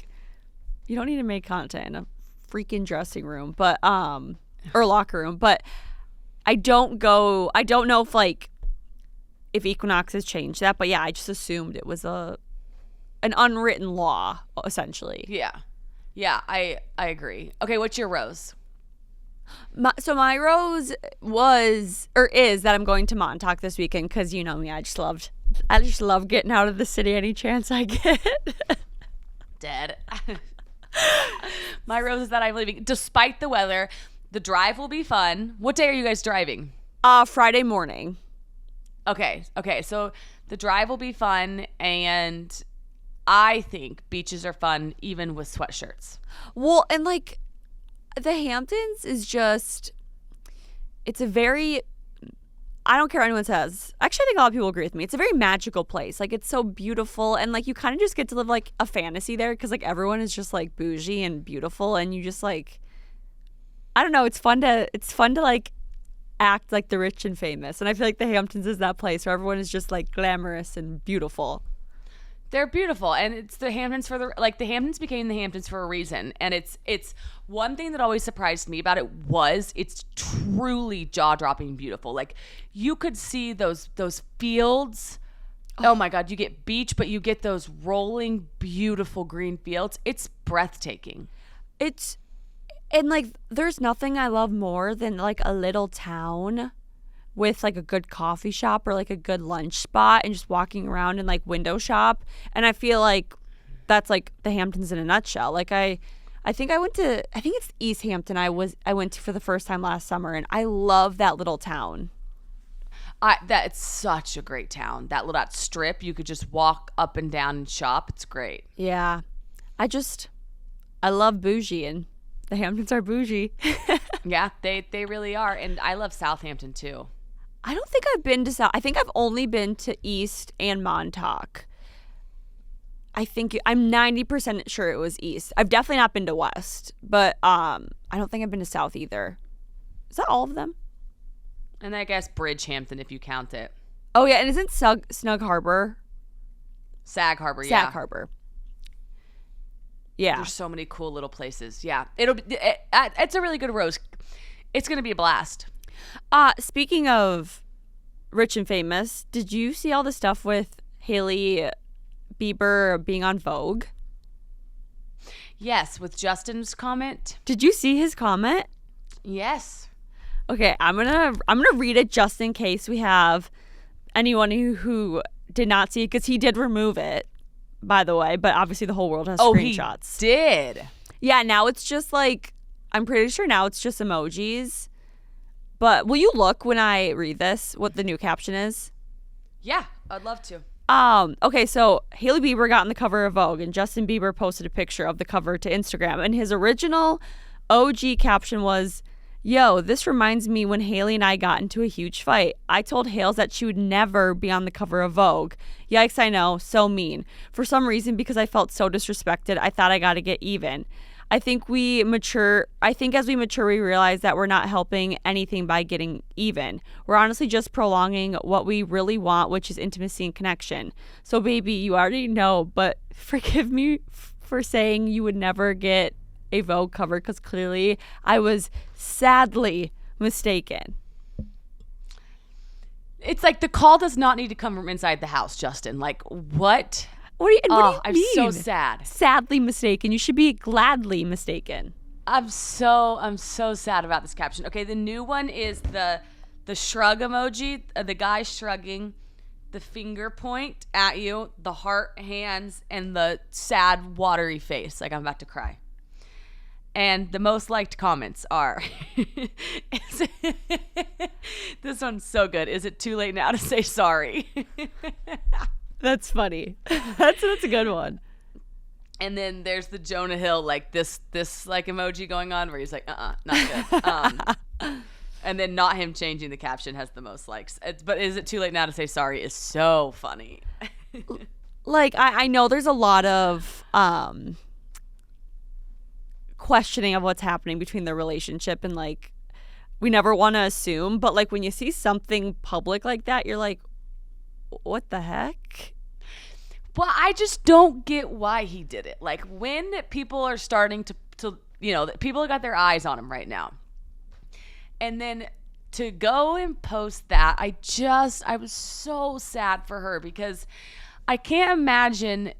don't need to make content in a freaking dressing room, but or locker room. But I don't know if Equinox has changed that, but yeah, I just assumed it was an unwritten law, essentially. Yeah, I agree. Okay, what's your rose? My rose is that I'm going to Montauk this weekend, because you know me, I just love getting out of the city any chance I get. Dead. My rose is that I'm leaving despite the weather. The drive will be fun. What day are you guys driving? Friday morning. Okay. So the drive will be fun, and I think beaches are fun even with sweatshirts. Well, and like the Hamptons is just, it's a very, I don't care what anyone says. Actually, I think a lot of people agree with me. It's a very magical place. Like, it's so beautiful, and like you kind of just get to live like a fantasy there because like everyone is just like bougie and beautiful, and you just like, I don't know. It's fun to like act like the rich and famous, and I feel like the Hamptons is that place where everyone is just like glamorous and beautiful. They're beautiful, and it's the Hamptons the Hamptons became the Hamptons for a reason, and it's one thing that always surprised me about it was it's truly jaw-dropping beautiful. Like, you could see those fields. Oh my God, you get beach, but you get those rolling, beautiful green fields. It's breathtaking. And like there's nothing I love more than like a little town with like a good coffee shop or like a good lunch spot and just walking around and like window shop. And I feel like that's like the Hamptons in a nutshell. Like I think it's East Hampton I went to for the first time last summer, and I love that little town. It's such a great town. That strip, you could just walk up and down and shop. It's great. Yeah. I love bougie, and the Hamptons are bougie. Yeah, they really are. And I love Southampton too. I don't think I've been to South. I think I've only been to East and Montauk. I'm 90% sure it was East. I've definitely not been to West, but I don't think I've been to South either. Is that all of them? And I guess Bridgehampton, if you count it. Oh yeah, and isn't Snug Harbor? Sag Harbor, yeah. Sag Harbor. Yeah. There's so many cool little places. Yeah, it's a really good rose. It's gonna be a blast. Speaking of rich and famous, did you see all the stuff with Hailey Bieber being on Vogue? Yes, with Justin's comment. Did you see his comment? Yes. Okay, I'm gonna read it just in case we have anyone who did not see it, because he did remove it, by the way. But obviously the whole world has screenshots. He did. Yeah, now it's just like, I'm pretty sure now it's just emojis. But will you look when I read this what the new caption is? Yeah, I'd love to. Okay, so Hailey Bieber got on the cover of Vogue, and Justin Bieber posted a picture of the cover to Instagram, and his original OG caption was, "Yo, this reminds me when Hailey and I got into a huge fight. I told Hales that she would never be on the cover of Vogue. Yikes, I know, so mean. For some reason, because I felt so disrespected, I thought I gotta get even. I think as we mature, we realize that we're not helping anything by getting even. We're honestly just prolonging what we really want, which is intimacy and connection. So, baby, you already know, but forgive me for saying you would never get a Vogue cover, because clearly I was sadly mistaken." It's like the call does not need to come from inside the house, Justin. Like, what? What do you mean? I'm so sad. Sadly mistaken. You should be gladly mistaken. I'm so sad about this caption. Okay, the new one is the shrug emoji, the guy shrugging, the finger point at you, the heart hands, and the sad watery face, like I'm about to cry. And the most liked comments are, this one's so good. Is it too late now to say sorry? That's funny. That's a good one. And then there's the Jonah Hill, like this like emoji going on where he's like, not good. And then not him changing the caption has the most likes. But is it too late now to say sorry is so funny. Like, I know there's a lot of questioning of what's happening between their relationship, and like we never want to assume, but like when you see something public like that, you're like, what the heck? Well, I just don't get why he did it. Like, when people are starting to people got their eyes on him right now, and then to go and post that, I was so sad for her, because I can't imagine.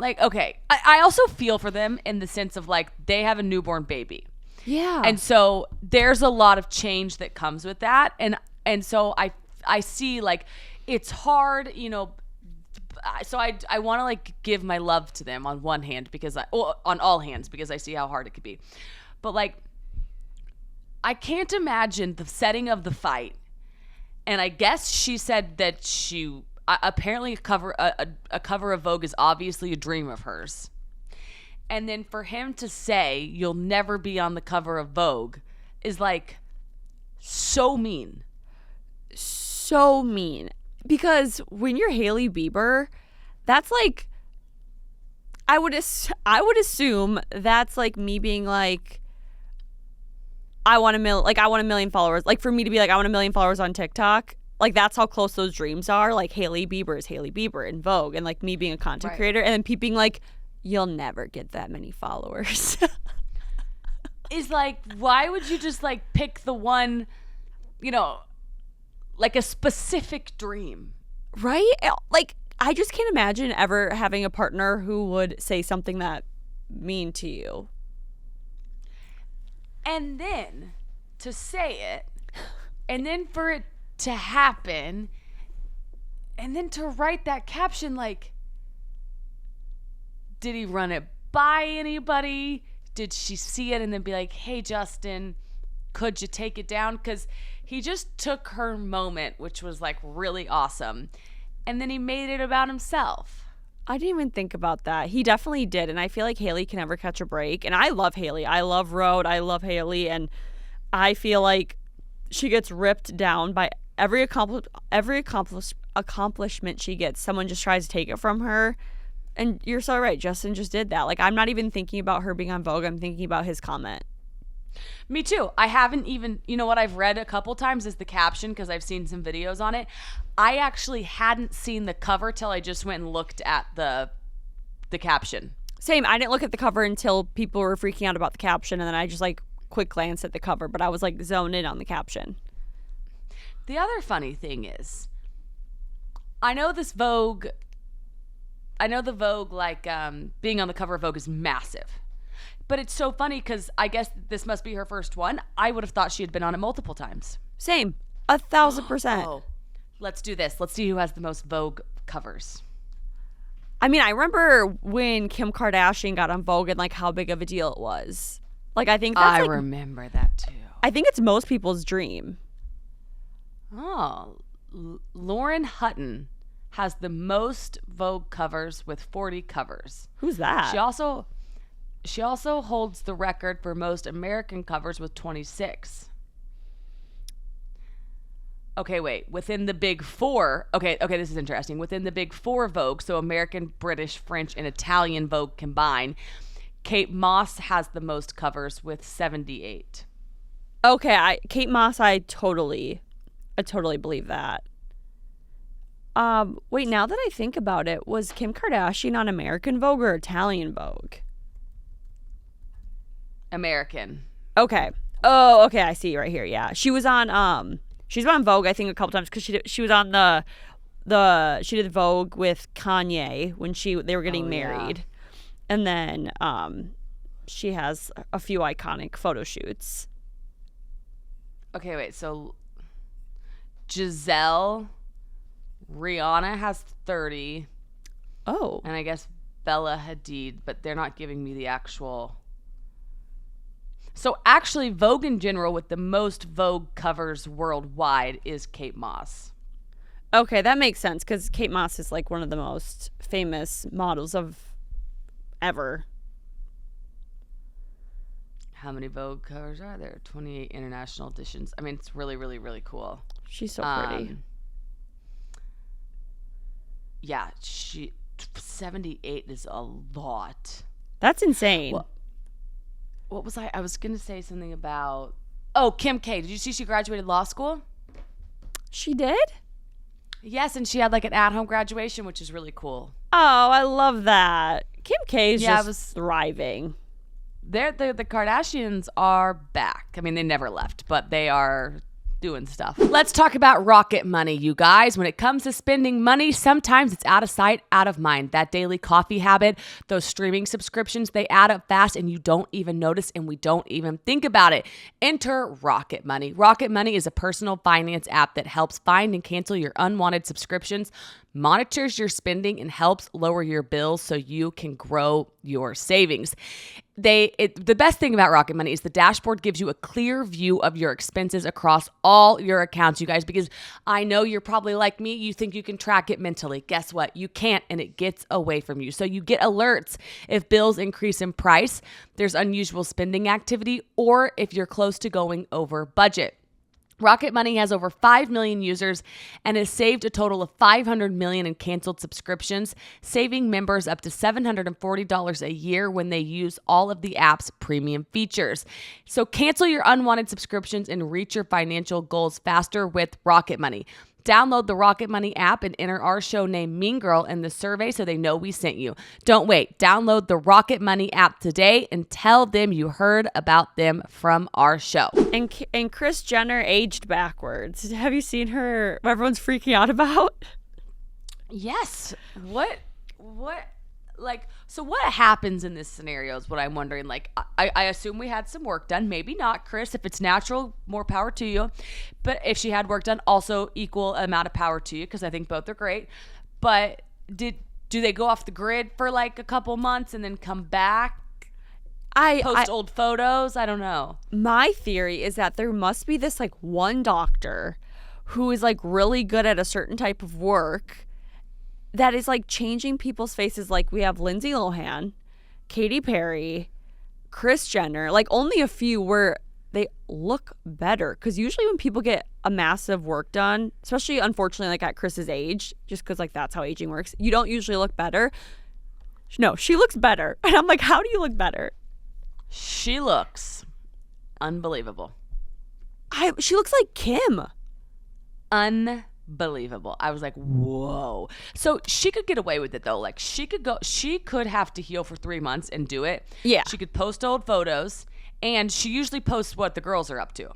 Like, okay, I also feel for them in the sense of, like, they have a newborn baby. Yeah. And so there's a lot of change that comes with that. And so I see, like, it's hard, so I want to, like, give my love to them on one hand, on all hands, because I see how hard it could be. But, like, I can't imagine the setting of the fight And I guess she said that she apparently a cover of Vogue is obviously a dream of hers. And then for him to say you'll never be on the cover of Vogue is like so mean. So mean. Because when you're Hailey Bieber, that's like, I would assume that's like me being like, I want a million followers. Like for me to be like, I want a million followers on TikTok. Like that's how close those dreams are. Like Hailey Bieber is Hailey Bieber in Vogue, and like me being a content creator, and then people being like, you'll never get that many followers. Is like, why would you just like pick the one, like a specific dream? Right? Like I just can't imagine ever having a partner who would say something that mean to you. And then to say it, and then for it to happen, and then to write that caption, like, did he run it by anybody? Did she see it and then be like, hey, Justin, could you take it down? Because he just took her moment, which was like really awesome, and then he made it about himself. I didn't even think about that. He definitely did. And I feel like Hailey can never catch a break. And I love Hailey. I love Rhode. I love Hailey. And I feel like she gets ripped down by every accomplishment she gets. Someone just tries to take it from her. And you're so right. Justin just did that. Like, I'm not even thinking about her being on Vogue. I'm thinking about his comment. Me too. I haven't even, what I've read a couple times is the caption because I've seen some videos on it. I actually hadn't seen the cover till I just went and looked at the caption. Same. I didn't look at the cover until people were freaking out about the caption, and then I just like quick glance at the cover, but I was like zoned in on the caption. The other funny thing is, I know the Vogue like being on the cover of Vogue is massive. But it's so funny because I guess this must be her first one. I would have thought she had been on it multiple times. Same. 1,000%. Oh, let's do this. Let's see who has the most Vogue covers. I mean, I remember when Kim Kardashian got on Vogue and like how big of a deal it was. Like, I think that's I remember that too. I think it's most people's dream. Oh, Lauren Hutton has the most Vogue covers with 40 covers. Who's that? She also holds the record for most American covers with 26. Okay, wait. Within the big four. Okay, this is interesting. Within the big four Vogue, so American, British, French, and Italian Vogue combined, Kate Moss has the most covers with 78. Okay, Kate Moss, I totally believe that. Wait, now that I think about it, was Kim Kardashian on American Vogue or Italian Vogue? American. Okay. Oh, okay. I see right here. Yeah, she was on. She's been on Vogue, I think, a couple times because she was on she did Vogue with Kanye when they were getting married, and then she has a few iconic photo shoots. Okay, wait. So Giselle, Rihanna has 30. Oh. And I guess Bella Hadid, but they're not giving me the actual. So actually, Vogue in general, with the most Vogue covers worldwide, is Kate Moss. Okay, that makes sense because Kate Moss is like one of the most famous models of ever. How many Vogue covers are there? 28 international editions. I mean, it's really, really, really cool. She's so pretty. Yeah, 78 is a lot. That's insane. Well, what was I was going to say something about... Oh, Kim K. Did you see she graduated law school? She did? Yes, and she had like an at-home graduation, which is really cool. Oh, I love that. Kim K is just thriving. The Kardashians are back. I mean, they never left, but they are doing stuff. Let's talk about Rocket Money, you guys. When it comes to spending money, sometimes it's out of sight, out of mind. That daily coffee habit, those streaming subscriptions, they add up fast and you don't even notice and we don't even think about it. Enter Rocket Money. Rocket Money is a personal finance app that helps find and cancel your unwanted subscriptions monitors your spending and helps lower your bills so you can grow your savings. The best thing about Rocket Money is the dashboard gives you a clear view of your expenses across all your accounts, you guys, because I know you're probably like me. You think you can track it mentally. Guess what? You can't, and it gets away from you. So you get alerts if bills increase in price, there's unusual spending activity, or if you're close to going over budget. Rocket Money has over 5 million users and has saved a total of $500 million in canceled subscriptions, saving members up to $740 a year when they use all of the app's premium features. So cancel your unwanted subscriptions and reach your financial goals faster with Rocket Money. Download the Rocket Money app and enter our show name Mean Girl in the survey so they know we sent you. Don't wait. Download the Rocket Money app today and tell them you heard about them from our show. And Kris Jenner aged backwards. Have you seen her? What everyone's freaking out about? Yes. So what happens in this scenario is what I'm wondering. Like, I assume we had some work done. Maybe not, Kris. If it's natural, more power to you. But if she had work done, also equal amount of power to you, because I think both are great. But do they go off the grid for like a couple months and then come back? Post old photos? I don't know. My theory is that there must be this like one doctor who is like really good at a certain type of work that is like changing people's faces. Like we have Lindsay Lohan, Katy Perry, Kris Jenner, like only a few where they look better. Because usually when people get a massive work done, especially unfortunately like at Kris's age, just because like that's how aging works, you don't usually look better. No, she looks better. And I'm like, how do you look better? She looks unbelievable. She looks like Kim. Unbelievable. I was like, whoa. So she could get away with it though. Like she could have to heal for 3 months and do it. Yeah. She could post old photos, and she usually posts what the girls are up to.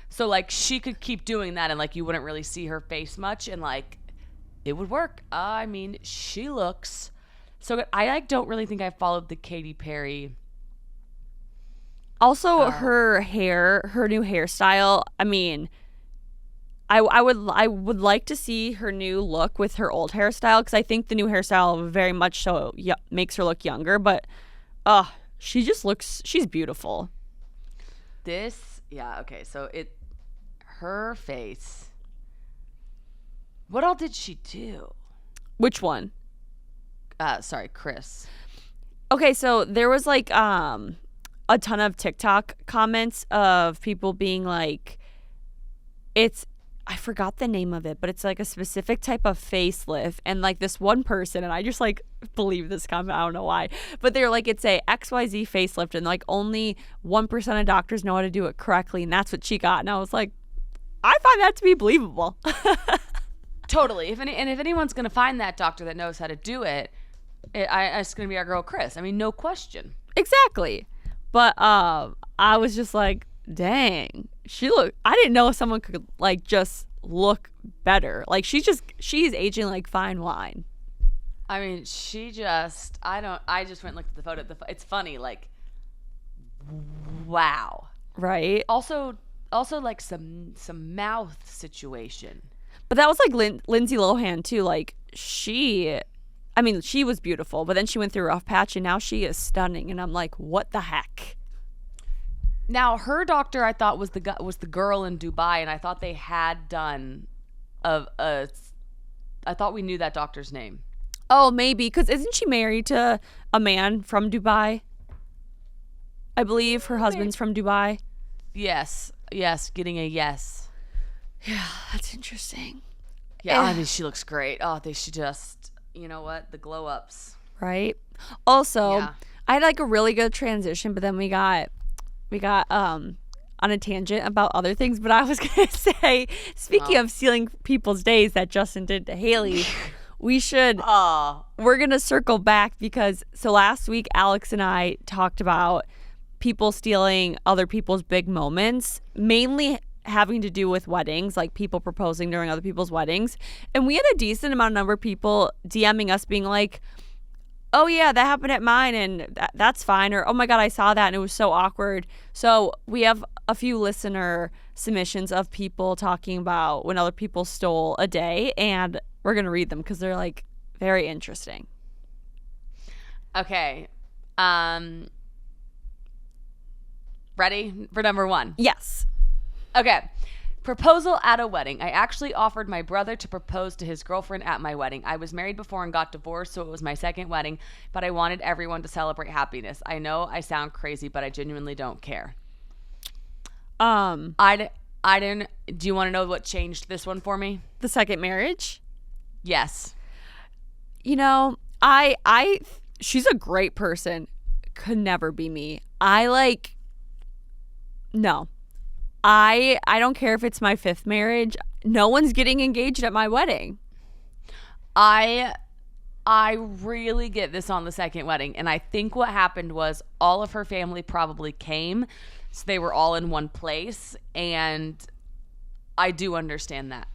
So like she could keep doing that, and like you wouldn't really see her face much, and like it would work. I mean, she looks so good. I like don't really think I followed the Katy Perry. Also, her hair, her new hairstyle. I mean, I would like to see her new look with her old hairstyle, because I think the new hairstyle very much so makes her look younger. But, she's beautiful. Okay. So her face. What all did she do? Which one? Sorry, Kris. Okay, so there was like a ton of TikTok comments of people being like, I forgot the name of it, but it's like a specific type of facelift. And like this one person, and I just like believe this comment, I don't know why, but they're like, it's a XYZ facelift, and like only 1% of doctors know how to do it correctly, and that's what she got. And I was like, I find that to be believable. Totally. If anyone's gonna find that doctor that knows how to do it, it's gonna be our girl Kris. I mean, no question. Exactly. But I was just like, dang, I didn't know someone could like just look better. Like she's aging like fine wine. I mean, I just went and looked at the photo. It's funny, like, wow. Right. Also like some mouth situation. But that was like Lindsay Lohan too. Like she was beautiful, but then she went through a rough patch, and now she is stunning. And I'm like, what the heck? Now, her doctor, I thought was the girl in Dubai, and I thought they had done I thought we knew that doctor's name. Oh, maybe, because isn't she married to a man from Dubai? I believe her husband's from Dubai. Yes, getting a yes. Yeah, that's interesting. Yeah, I mean, she looks great. Oh, they should just, you know what, the glow ups. Right. Also, I had like a really good transition, but then we got on a tangent about other things. But I was gonna say, speaking of stealing people's days that Justin did to Haley, we're gonna circle back, because so last week Alex and I talked about people stealing other people's big moments, mainly having to do with weddings, like people proposing during other people's weddings. And we had a decent number of people DMing us being like, oh yeah, that happened at mine, and that's fine, or oh my god, I saw that and it was so awkward. So we have a few listener submissions of people talking about when other people stole a day, and we're going to read them because they're like very interesting. Okay. Ready for number 1? Yes. Okay. Proposal at a wedding. I actually offered my brother to propose to his girlfriend at my wedding. I was married before and got divorced, so it was my second wedding, but I wanted everyone to celebrate happiness. I know I sound crazy, but I genuinely don't care. I didn't. Do you want to know what changed this one for me? The second marriage? Yes. You know, she's a great person. Could never be me. No. I don't care if it's my 5th marriage. No one's getting engaged at my wedding. I really get this on the second wedding, and I think what happened was all of her family probably came, so they were all in one place, and I do understand that.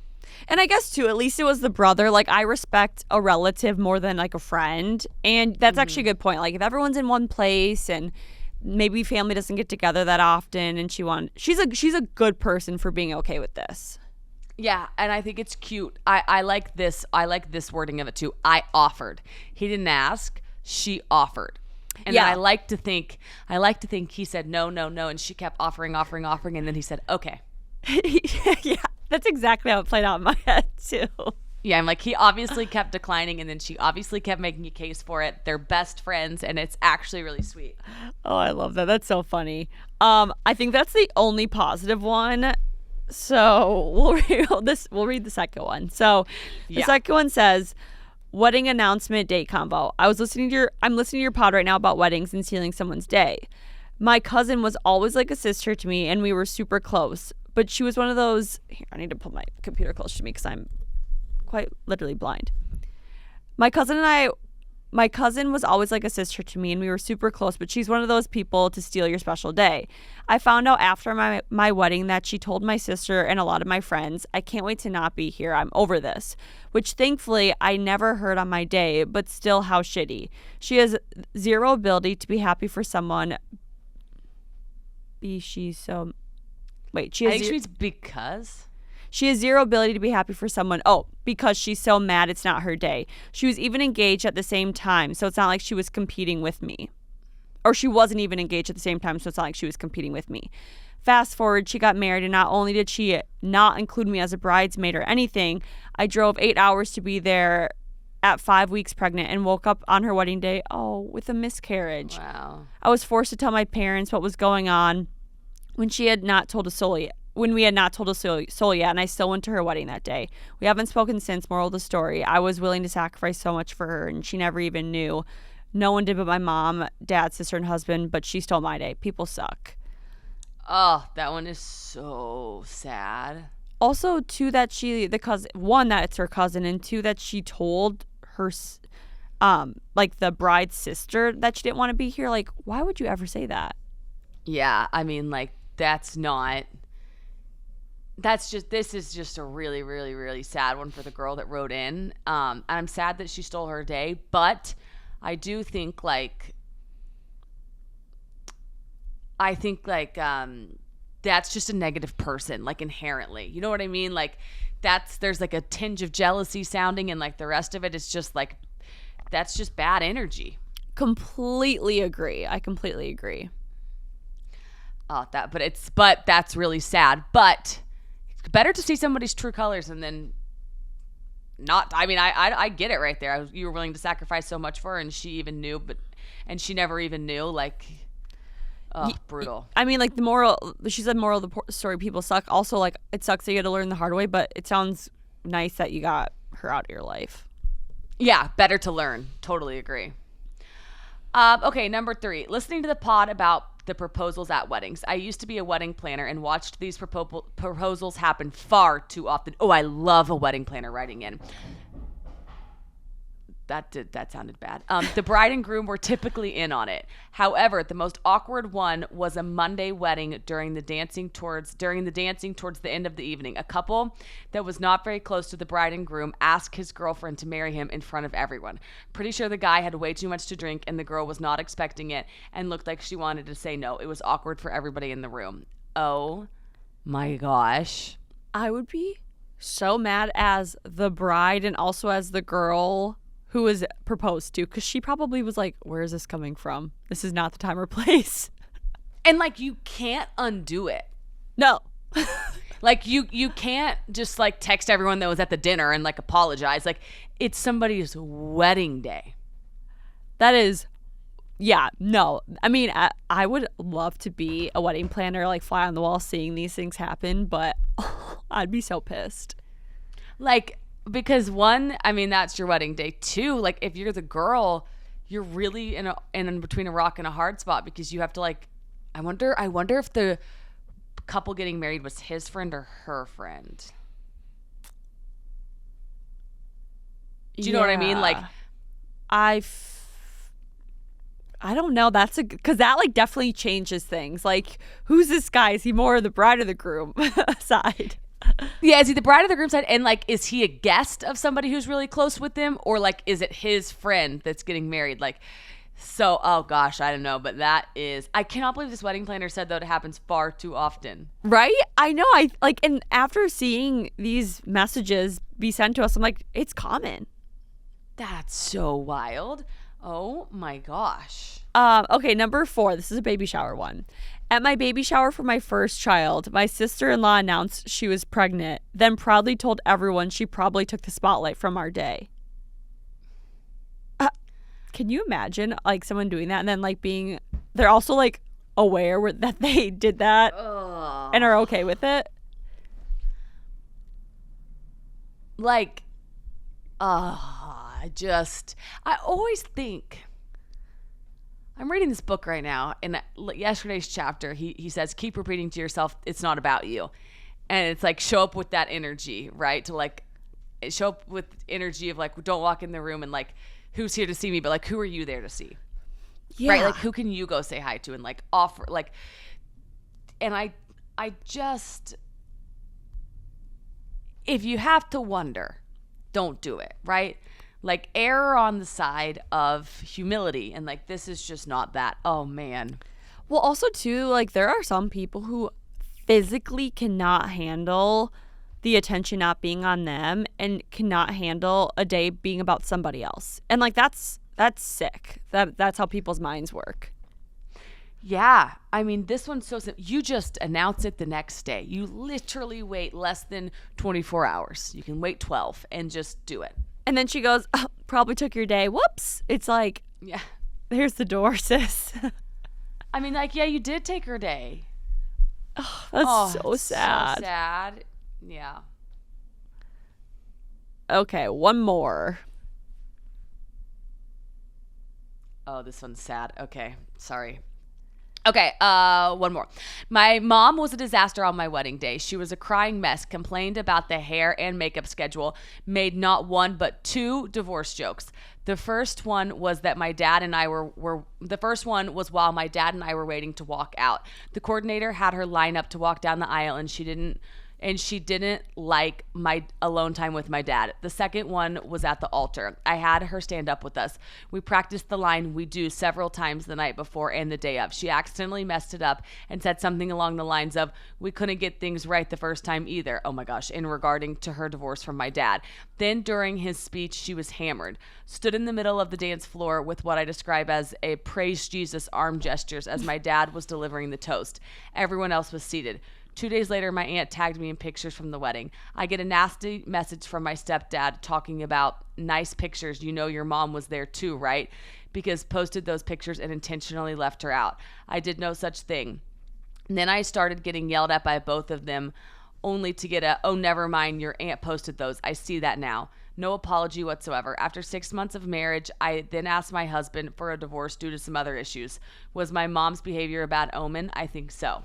And I guess too, at least it was the brother. Like, I respect a relative more than like a friend, and that's actually a good point. Like, if everyone's in one place and maybe family doesn't get together that often, and she's a good person for being okay with this. Yeah, and I think it's cute. I like this. I like this wording of it too. I offered. He didn't ask. She offered. And then I like to think he said no, and she kept offering, and then he said okay. Yeah, that's exactly how it played out in my head too. Yeah, I'm like, he obviously kept declining, and then she obviously kept making a case for it. They're best friends, and it's actually really sweet. Oh, I love that. That's so funny. I think that's the only positive one. So we'll read the second one. So the second one says, wedding announcement date combo. I'm listening to your pod right now about weddings and sealing someone's day. My cousin was always like a sister to me, and we were super close. But she was one of those. Here, I need to pull my computer close to me because I'm quite literally blind. My cousin was always like a sister to me, and we were super close, but she's one of those people to steal your special day. I found out after my wedding that she told my sister and a lot of my friends, I can't wait to not be here. I'm over this, which thankfully I never heard on my day, but still, how shitty. She has zero ability to be happy for someone. She has zero ability to be happy for someone. Oh, because she's so mad it's not her day. She was even engaged at the same time, so it's not like she was competing with me. Or she wasn't even engaged at the same time, so it's not like she was competing with me. Fast forward, she got married, and not only did she not include me as a bridesmaid or anything, I drove 8 hours to be there at 5 weeks pregnant and woke up on her wedding day, with a miscarriage. Wow. I was forced to tell my parents what was going on when we had not told a soul yet, and I still went to her wedding that day. We haven't spoken since. Moral of the story, I was willing to sacrifice so much for her, and she never even knew. No one did but my mom, dad, sister, and husband, but she stole my day. People suck. Oh, that one is so sad. Also, two, that it's her cousin, and two, that she told her, like the bride's sister that she didn't want to be here. Like, why would you ever say that? Yeah, I mean, like, this is just a really, really, really sad one for the girl that wrote in. And I'm sad that she stole her day, but I do think that's just a negative person, like, inherently. You know what I mean? Like, there's like a tinge of jealousy sounding, and like the rest of it is just like, that's just bad energy. Completely agree. I completely agree. But that's really sad. But it's better to see somebody's true colors and then not. I mean, I get it right there. You were willing to sacrifice so much for her, and she even knew, and she never even knew. Like, brutal. I mean, like, she said moral of the story, people suck. Also, like, it sucks that you had to learn the hard way, but it sounds nice that you got her out of your life. Yeah, better to learn. Totally agree. Okay, number 3. Listening to the pod about the proposals at weddings. I used to be a wedding planner and watched these proposals happen far too often. Oh, I love a wedding planner writing in. That sounded bad. The bride and groom were typically in on it. However, the most awkward one was a Monday wedding during the dancing towards the end of the evening. A couple that was not very close to the bride and groom asked his girlfriend to marry him in front of everyone. Pretty sure the guy had way too much to drink and the girl was not expecting it and looked like she wanted to say no. It was awkward for everybody in the room. Oh my gosh. I would be so mad as the bride and also as the girl who was proposed to, because she probably was like, where is this coming from? This is not the time or place. And like, you can't undo it. No. Like, you can't just like text everyone that was at the dinner and like apologize. Like, it's somebody's wedding day. That is, yeah, no. I mean, I would love to be a wedding planner, like fly on the wall seeing these things happen, but I'd be so pissed. Like, because one, I mean, that's your wedding day. Two, like, if you're the girl, you're really in between a rock and a hard spot, because you have to like, I wonder if the couple getting married was his friend or her friend. Do you know what I mean? Like, I don't know. That's because that like definitely changes things. Like, who's this guy? Is he more the bride or the groom side? Yeah, is he the bride or the groom side? And like, is he a guest of somebody who's really close with them, or like, is it his friend that's getting married? Like, so, oh gosh, I don't know, but that is, I cannot believe this wedding planner said that it happens far too often. Right? I know. I like, and after seeing these messages be sent to us, I'm like, it's common. That's so wild. Oh my gosh. Okay, number 4. This is a baby shower one. At my baby shower for my first child, my sister-in-law announced she was pregnant, then proudly told everyone she probably took the spotlight from our day. Can you imagine like someone doing that and then like they're also like aware that they did that and are okay with it? Like, I always think, I'm reading this book right now, and yesterday's chapter, he says, keep repeating to yourself, it's not about you. And it's like, show up with that energy, right? To like, show up with energy of like, don't walk in the room and like, who's here to see me, but like, who are you there to see? Yeah. Right? Like, who can you go say hi to and like offer, like, and I just, if you have to wonder, don't do it, right? Like, err on the side of humility and like, this is just not that. Oh man. Well, also too, like there are some people who physically cannot handle the attention not being on them and cannot handle a day being about somebody else. And like that's sick. That's how people's minds work. Yeah. I mean, this one's so simple. You just announce it the next day. You literally wait less than 24 hours. You can wait 12 and just do it. And then she goes, oh, probably took your day. Whoops. It's like, yeah, here's the door, sis. I mean, like, yeah, you did take her day. Oh, that's so sad. So sad. Yeah. Okay, one more. Oh, this one's sad. Okay, sorry. Okay, one more. My mom was a disaster on my wedding day. She was a crying mess, complained about the hair and makeup schedule, made not one but 2 divorce jokes. The first one was that my dad and I the first one was while my dad and I were waiting to walk out. The coordinator had her line up to walk down the aisle, and she didn't like my alone time with my dad. The second one was at the altar. I had her stand up with us. We practiced the line we do several times the night before and the day of. She accidentally messed it up and said something along the lines of, we couldn't get things right the first time either. Oh my gosh, in regarding to her divorce from my dad. Then during his speech, she was hammered. Stood in the middle of the dance floor with what I describe as a praise Jesus arm gestures as my dad was delivering the toast. Everyone else was seated. 2 days later, my aunt tagged me in pictures from the wedding. I get a nasty message from my stepdad talking about nice pictures. You know your mom was there too, right? Because posted those pictures and intentionally left her out. I did no such thing. And then I started getting yelled at by both of them, only to get oh, never mind, your aunt posted those. I see that now. No apology whatsoever. After 6 months of marriage, I then asked my husband for a divorce due to some other issues. Was my mom's behavior a bad omen? I think so.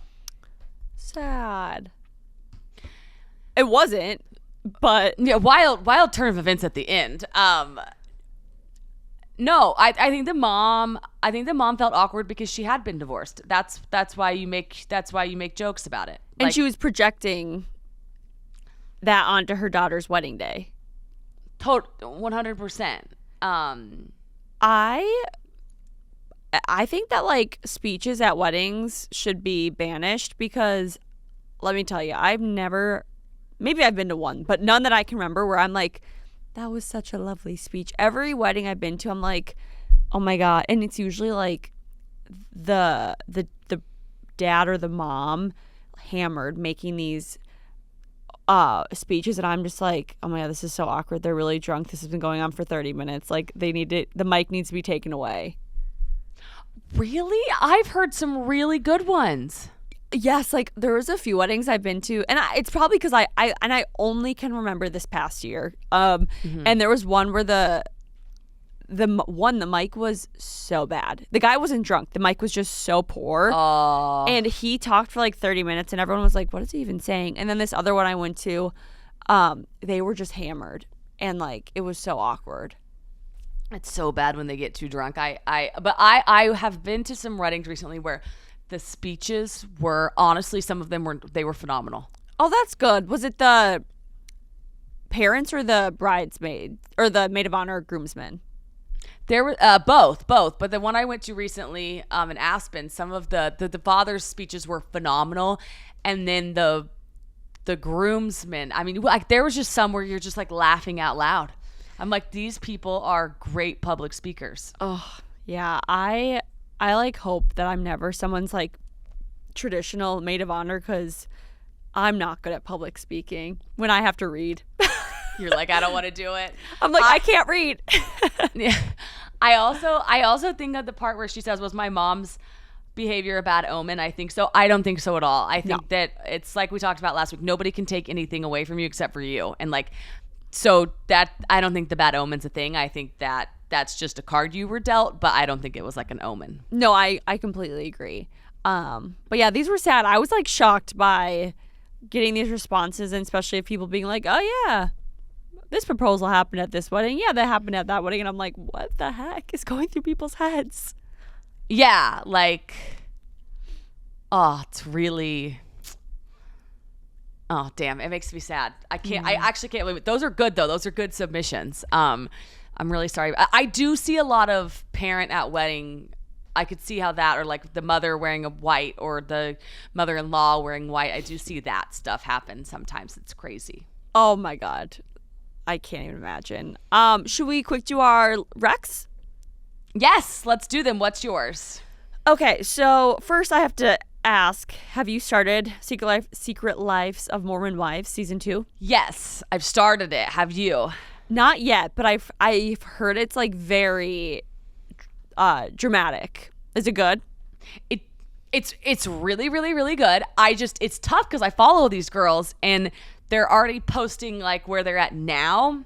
Sad. It wasn't, but yeah, wild turn of events at the end. No, I think the mom felt awkward because she had been divorced. That's why you make jokes about it. And she was projecting that onto her daughter's wedding day. 100%. I think that like speeches at weddings should be banished because let me tell you, I've never maybe I've been to one, but none that I can remember where I'm like, that was such a lovely speech. Every wedding I've been to, I'm like, oh my God. And it's usually like the dad or the mom hammered making these speeches, and I'm just like, oh my God, this is so awkward. They're really drunk. This has been going on for 30 minutes. Like, the mic needs to be taken away. Really? I've heard some really good ones. Yes, like there was a few weddings I've been to, and it's probably because I only can remember this past year. And there was one where the mic was so bad. The guy wasn't drunk. The mic was just so poor. And he talked for like 30 minutes, and everyone was like, what is he even saying? And then this other one I went to, they were just hammered, and like it was so awkward. It's so bad when they get too drunk. But I have been to some weddings recently where the speeches were, honestly, some of them were phenomenal. Oh, that's good. Was it the parents or the bridesmaid or the maid of honor or groomsmen? There were both. But the one I went to recently in Aspen, some of the father's speeches were phenomenal, and then the groomsmen. I mean, like there was just some where you're just like laughing out loud. I'm like, these people are great public speakers. Oh yeah, I like hope that I'm never someone's like traditional maid of honor, because I'm not good at public speaking when I have to read. You're like, I don't want to do it. I'm like, I can't read. Yeah. I also think of the part where she says, was my mom's behavior a bad omen? I think so. I don't think so at all. I think that it's like we talked about last week. Nobody can take anything away from you except for you. And like, so that, I don't think the bad omen's a thing. I think that that's just a card you were dealt, but I don't think it was like an omen. No, I completely agree. But yeah, these were sad. I was like shocked by getting these responses, and especially if people being like, oh yeah, this proposal happened at this wedding. Yeah, that happened at that wedding. And I'm like, what the heck is going through people's heads? Yeah, like, oh, it's really, oh, damn, it makes me sad. I actually can't believe it. Those are good, though. Those are good submissions. I'm really sorry. I do see a lot of parent at wedding. I could see how that, or like the mother wearing a white, or the mother-in-law wearing white. I do see that stuff happen sometimes. It's crazy. Oh, my God. I can't even imagine. Should we quick do our recs? Yes, let's do them. What's yours? Okay, so first I have to ask, have you started Secret Lives of Mormon Wives season 2? Yes, I've started it. Have you? Not yet, but I've heard it's like very dramatic. Is it good? It's really, really, really good. It's tough because I follow these girls and they're already posting like where they're at now.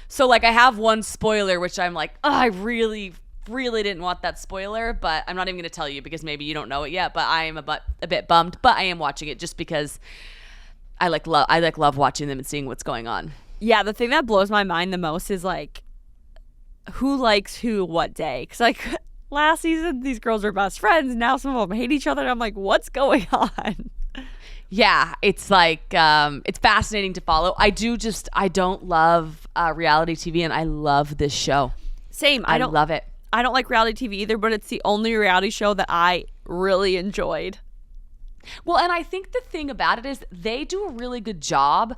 So like I have one spoiler, which I'm like, oh, I really, really didn't want that spoiler, but I'm not even going to tell you because maybe you don't know it yet, but I am a bit bummed, but I am watching it just because I love watching them and seeing what's going on. Yeah, the thing that blows my mind the most is like who likes who what day. Because like last season, these girls were best friends. Now some of them hate each other. And I'm like, what's going on? Yeah, it's like, it's fascinating to follow. I don't love reality TV, and I love this show. Same. I don't love it. I don't like reality TV either, but it's the only reality show that I really enjoyed. Well, and I think the thing about it is they do a really good job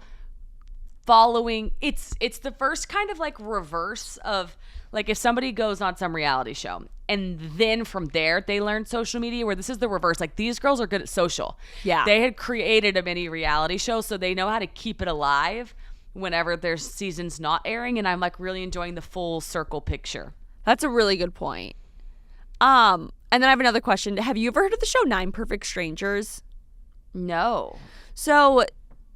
following. It's the first kind of like reverse of like if somebody goes on some reality show and then from there they learn social media, where this is the reverse. Like these girls are good at social. Yeah. They had created a mini reality show, so they know how to keep it alive whenever their season's not airing, and I'm like really enjoying the full circle picture. That's a really good point. And then I have another question. Have you ever heard of the show 9 Perfect Strangers? No. So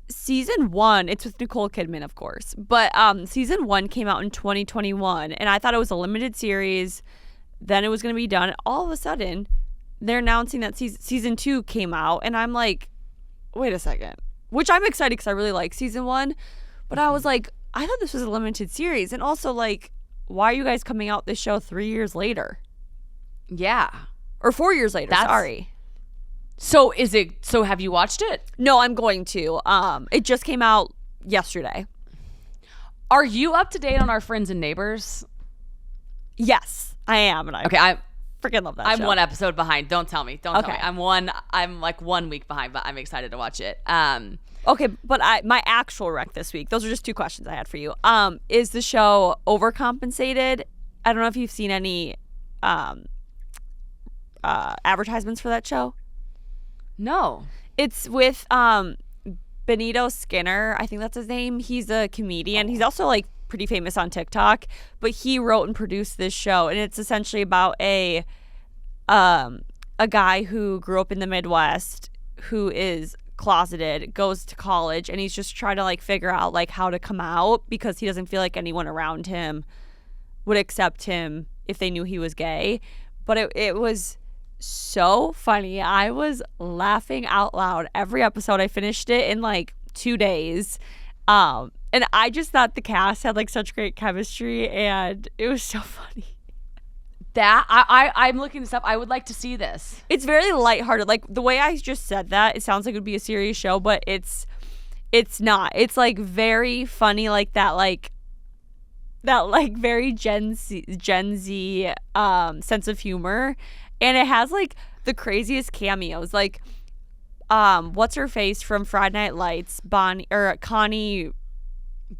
season 1, it's with Nicole Kidman, of course, but season 1 came out in 2021, and I thought it was a limited series. Then it was going to be done. All of a sudden, they're announcing that season 2 came out, and I'm like, wait a second. Which I'm excited because I really like season 1, but I was like, I thought this was a limited series, and also like, why are you guys coming out this show 3 years later? Yeah. Or 4 years later, sorry. So have you watched it? No, I'm going to. It just came out yesterday. Are you up to date on our Friends and Neighbors? Yes, I am. Okay, freaking love that I'm show. 1 episode behind. Don't tell me. Don't tell Okay. me. I'm like 1 week behind, but I'm excited to watch it. Okay, but my actual rec this week, those are just 2 questions I had for you. Is the show overcompensated? I don't know if you've seen any advertisements for that show. No. It's with Benito Skinner. I think that's his name. He's a comedian. He's also like pretty famous on TikTok, but he wrote and produced this show, and it's essentially about a guy who grew up in the Midwest, who is closeted, goes to college, and he's just trying to like figure out like how to come out because he doesn't feel like anyone around him would accept him if they knew he was gay. But it was so funny. I was laughing out loud every episode. I finished it in like 2 days. And I just thought the cast had like such great chemistry, and it was so funny. That I'm looking this up. I would like to see this. It's very lighthearted. Like the way I just said that, it sounds like it would be a serious show, but it's not. It's like very funny, like that very Gen Z sense of humor, and it has like the craziest cameos. Like what's her face from Friday Night Lights, Connie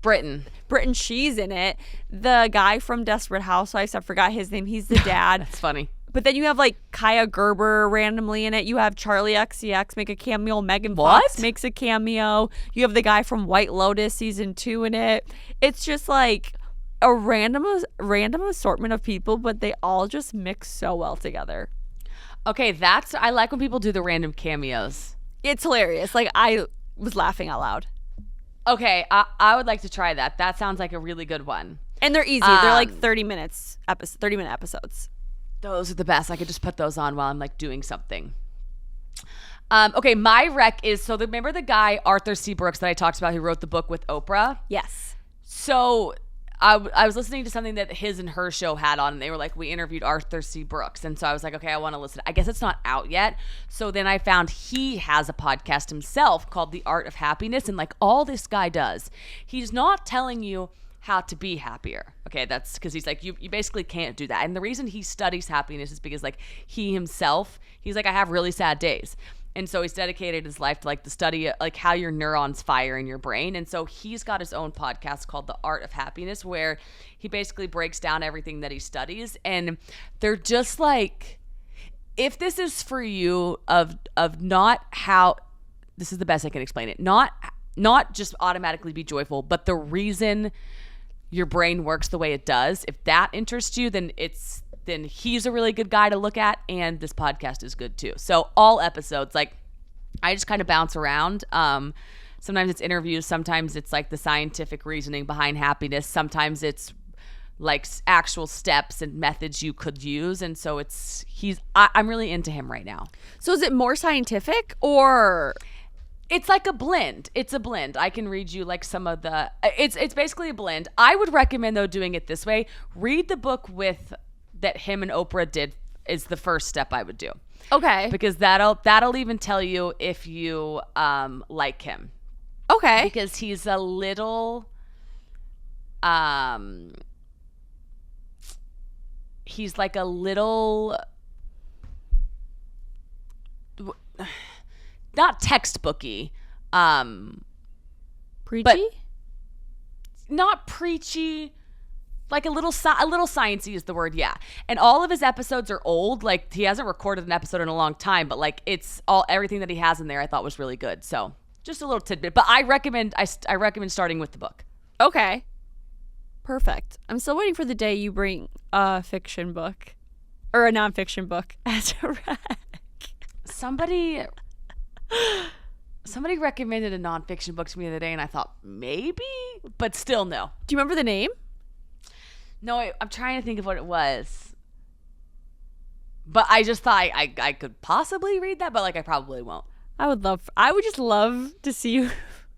Britton, she's in it. The guy from Desperate Housewives, I forgot his name. He's the dad. That's funny. But then you have like Kaya Gerber randomly in it. You have Charlie XCX make a cameo. Megan Fox makes a cameo. You have the guy from White Lotus season 2 in it. It's just like a random assortment of people, but they all just mix so well together. Okay, I like when people do the random cameos. It's hilarious. Like I was laughing out loud. Okay, I would like to try that. That sounds like a really good one. And they're easy. They're like 30-minute episodes. Those are the best. I could just put those on while I'm like doing something. Okay, my rec is, remember the guy Arthur C. Brooks that I talked about who wrote the book with Oprah? Yes. So I was listening to something that his and her show had on, and they were like, we interviewed Arthur C. Brooks. And so I was like, okay, I want to listen. I guess it's not out yet. So then I found he has a podcast himself called The Art of Happiness. And like all this guy does, he's not telling you how to be happier. Okay, that's because he's like, you basically can't do that. And the reason he studies happiness is because like he himself, he's like, I have really sad days. And so he's dedicated his life to like the study of, like how your neurons fire in your brain. And so he's got his own podcast called The Art of Happiness, where he basically breaks down everything that he studies. And they're just like, if this is for you of not how, this is the best I can explain it, not just automatically be joyful, but the reason your brain works the way it does, if that interests you, then he's a really good guy to look at, and this podcast is good too. So all episodes, like I just kind of bounce around. Sometimes it's interviews, sometimes it's like the scientific reasoning behind happiness, sometimes it's like actual steps and methods you could use. And so I'm really into him right now. So is it more scientific or? It's like a blend. It's a blend. I can read you like some of the, it's basically a blend. I would recommend though doing it this way. Read the book that him and Oprah did is the first step I would do. Okay. Because that'll even tell you if you like him. Okay. Because he's a little he's like a little not textbooky, preachy? But not preachy. Like a little sciencey is the word, yeah. And all of his episodes are old. Like he hasn't recorded an episode in a long time, but like it's everything that he has in there I thought was really good. So just a little tidbit. But I recommend starting with the book. Okay. Perfect. I'm still waiting for the day you bring a fiction book or a nonfiction book as a rec. Somebody recommended a nonfiction book to me the other day, and I thought maybe, but still no. Do you remember the name? No, I'm trying to think of what it was. But I just thought I could possibly read that, but like I probably won't. I would just love to see you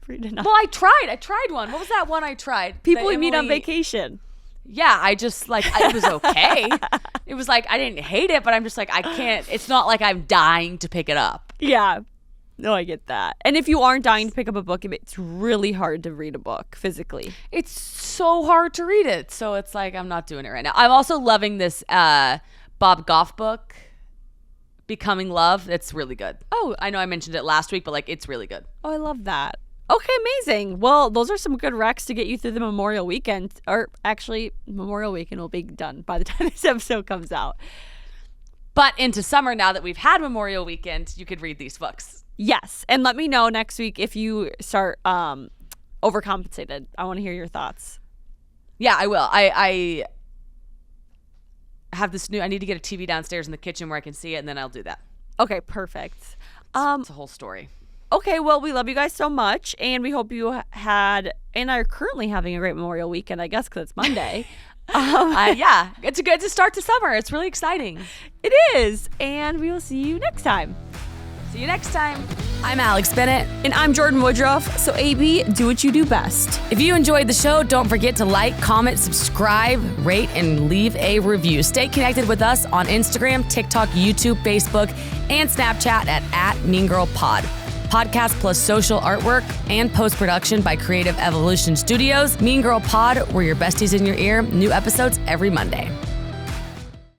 read it. Well, I tried one. What was that one I tried? People we meet on vacation. Yeah, I just like, it was okay. It was like, I didn't hate it, but I'm just like, I can't, it's not like I'm dying to pick it up. Yeah. No, I get that. And if you aren't dying to pick up a book, it's really hard to read a book physically. It's so hard to read it. So it's like, I'm not doing it right now. I'm also loving this Bob Goff book, Becoming Love. It's really good. Oh, I know I mentioned it last week, but like it's really good. Oh, I love that. Okay, amazing. Well, those are some good recs to get you through the Memorial Weekend. Or actually, Memorial Weekend will be done by the time this episode comes out. But into summer, now that we've had Memorial Weekend, you could read these books. Yes. And let me know next week if you start overcompensated. I want to hear your thoughts. Yeah, I will. I have this I need to get a TV downstairs in the kitchen where I can see it, and then I'll do that. Okay, perfect. It's a whole story. Okay, well, we love you guys so much, and we hope you had and are currently having a great Memorial Weekend, I guess, because it's Monday. Yeah, it's a good start to summer. It's really exciting. It is, and we will see you next time. See you next time. I'm Alex Bennett. And I'm Jordyn Woodruff. So, AB, do what you do best. If you enjoyed the show, don't forget to like, comment, subscribe, rate, and leave a review. Stay connected with us on Instagram, TikTok, YouTube, Facebook, and Snapchat at MeanGirlPod. Podcast plus social artwork and post-production by Creative Evolution Studios. Mean Girl Pod, we're your besties in your ear. New episodes every Monday.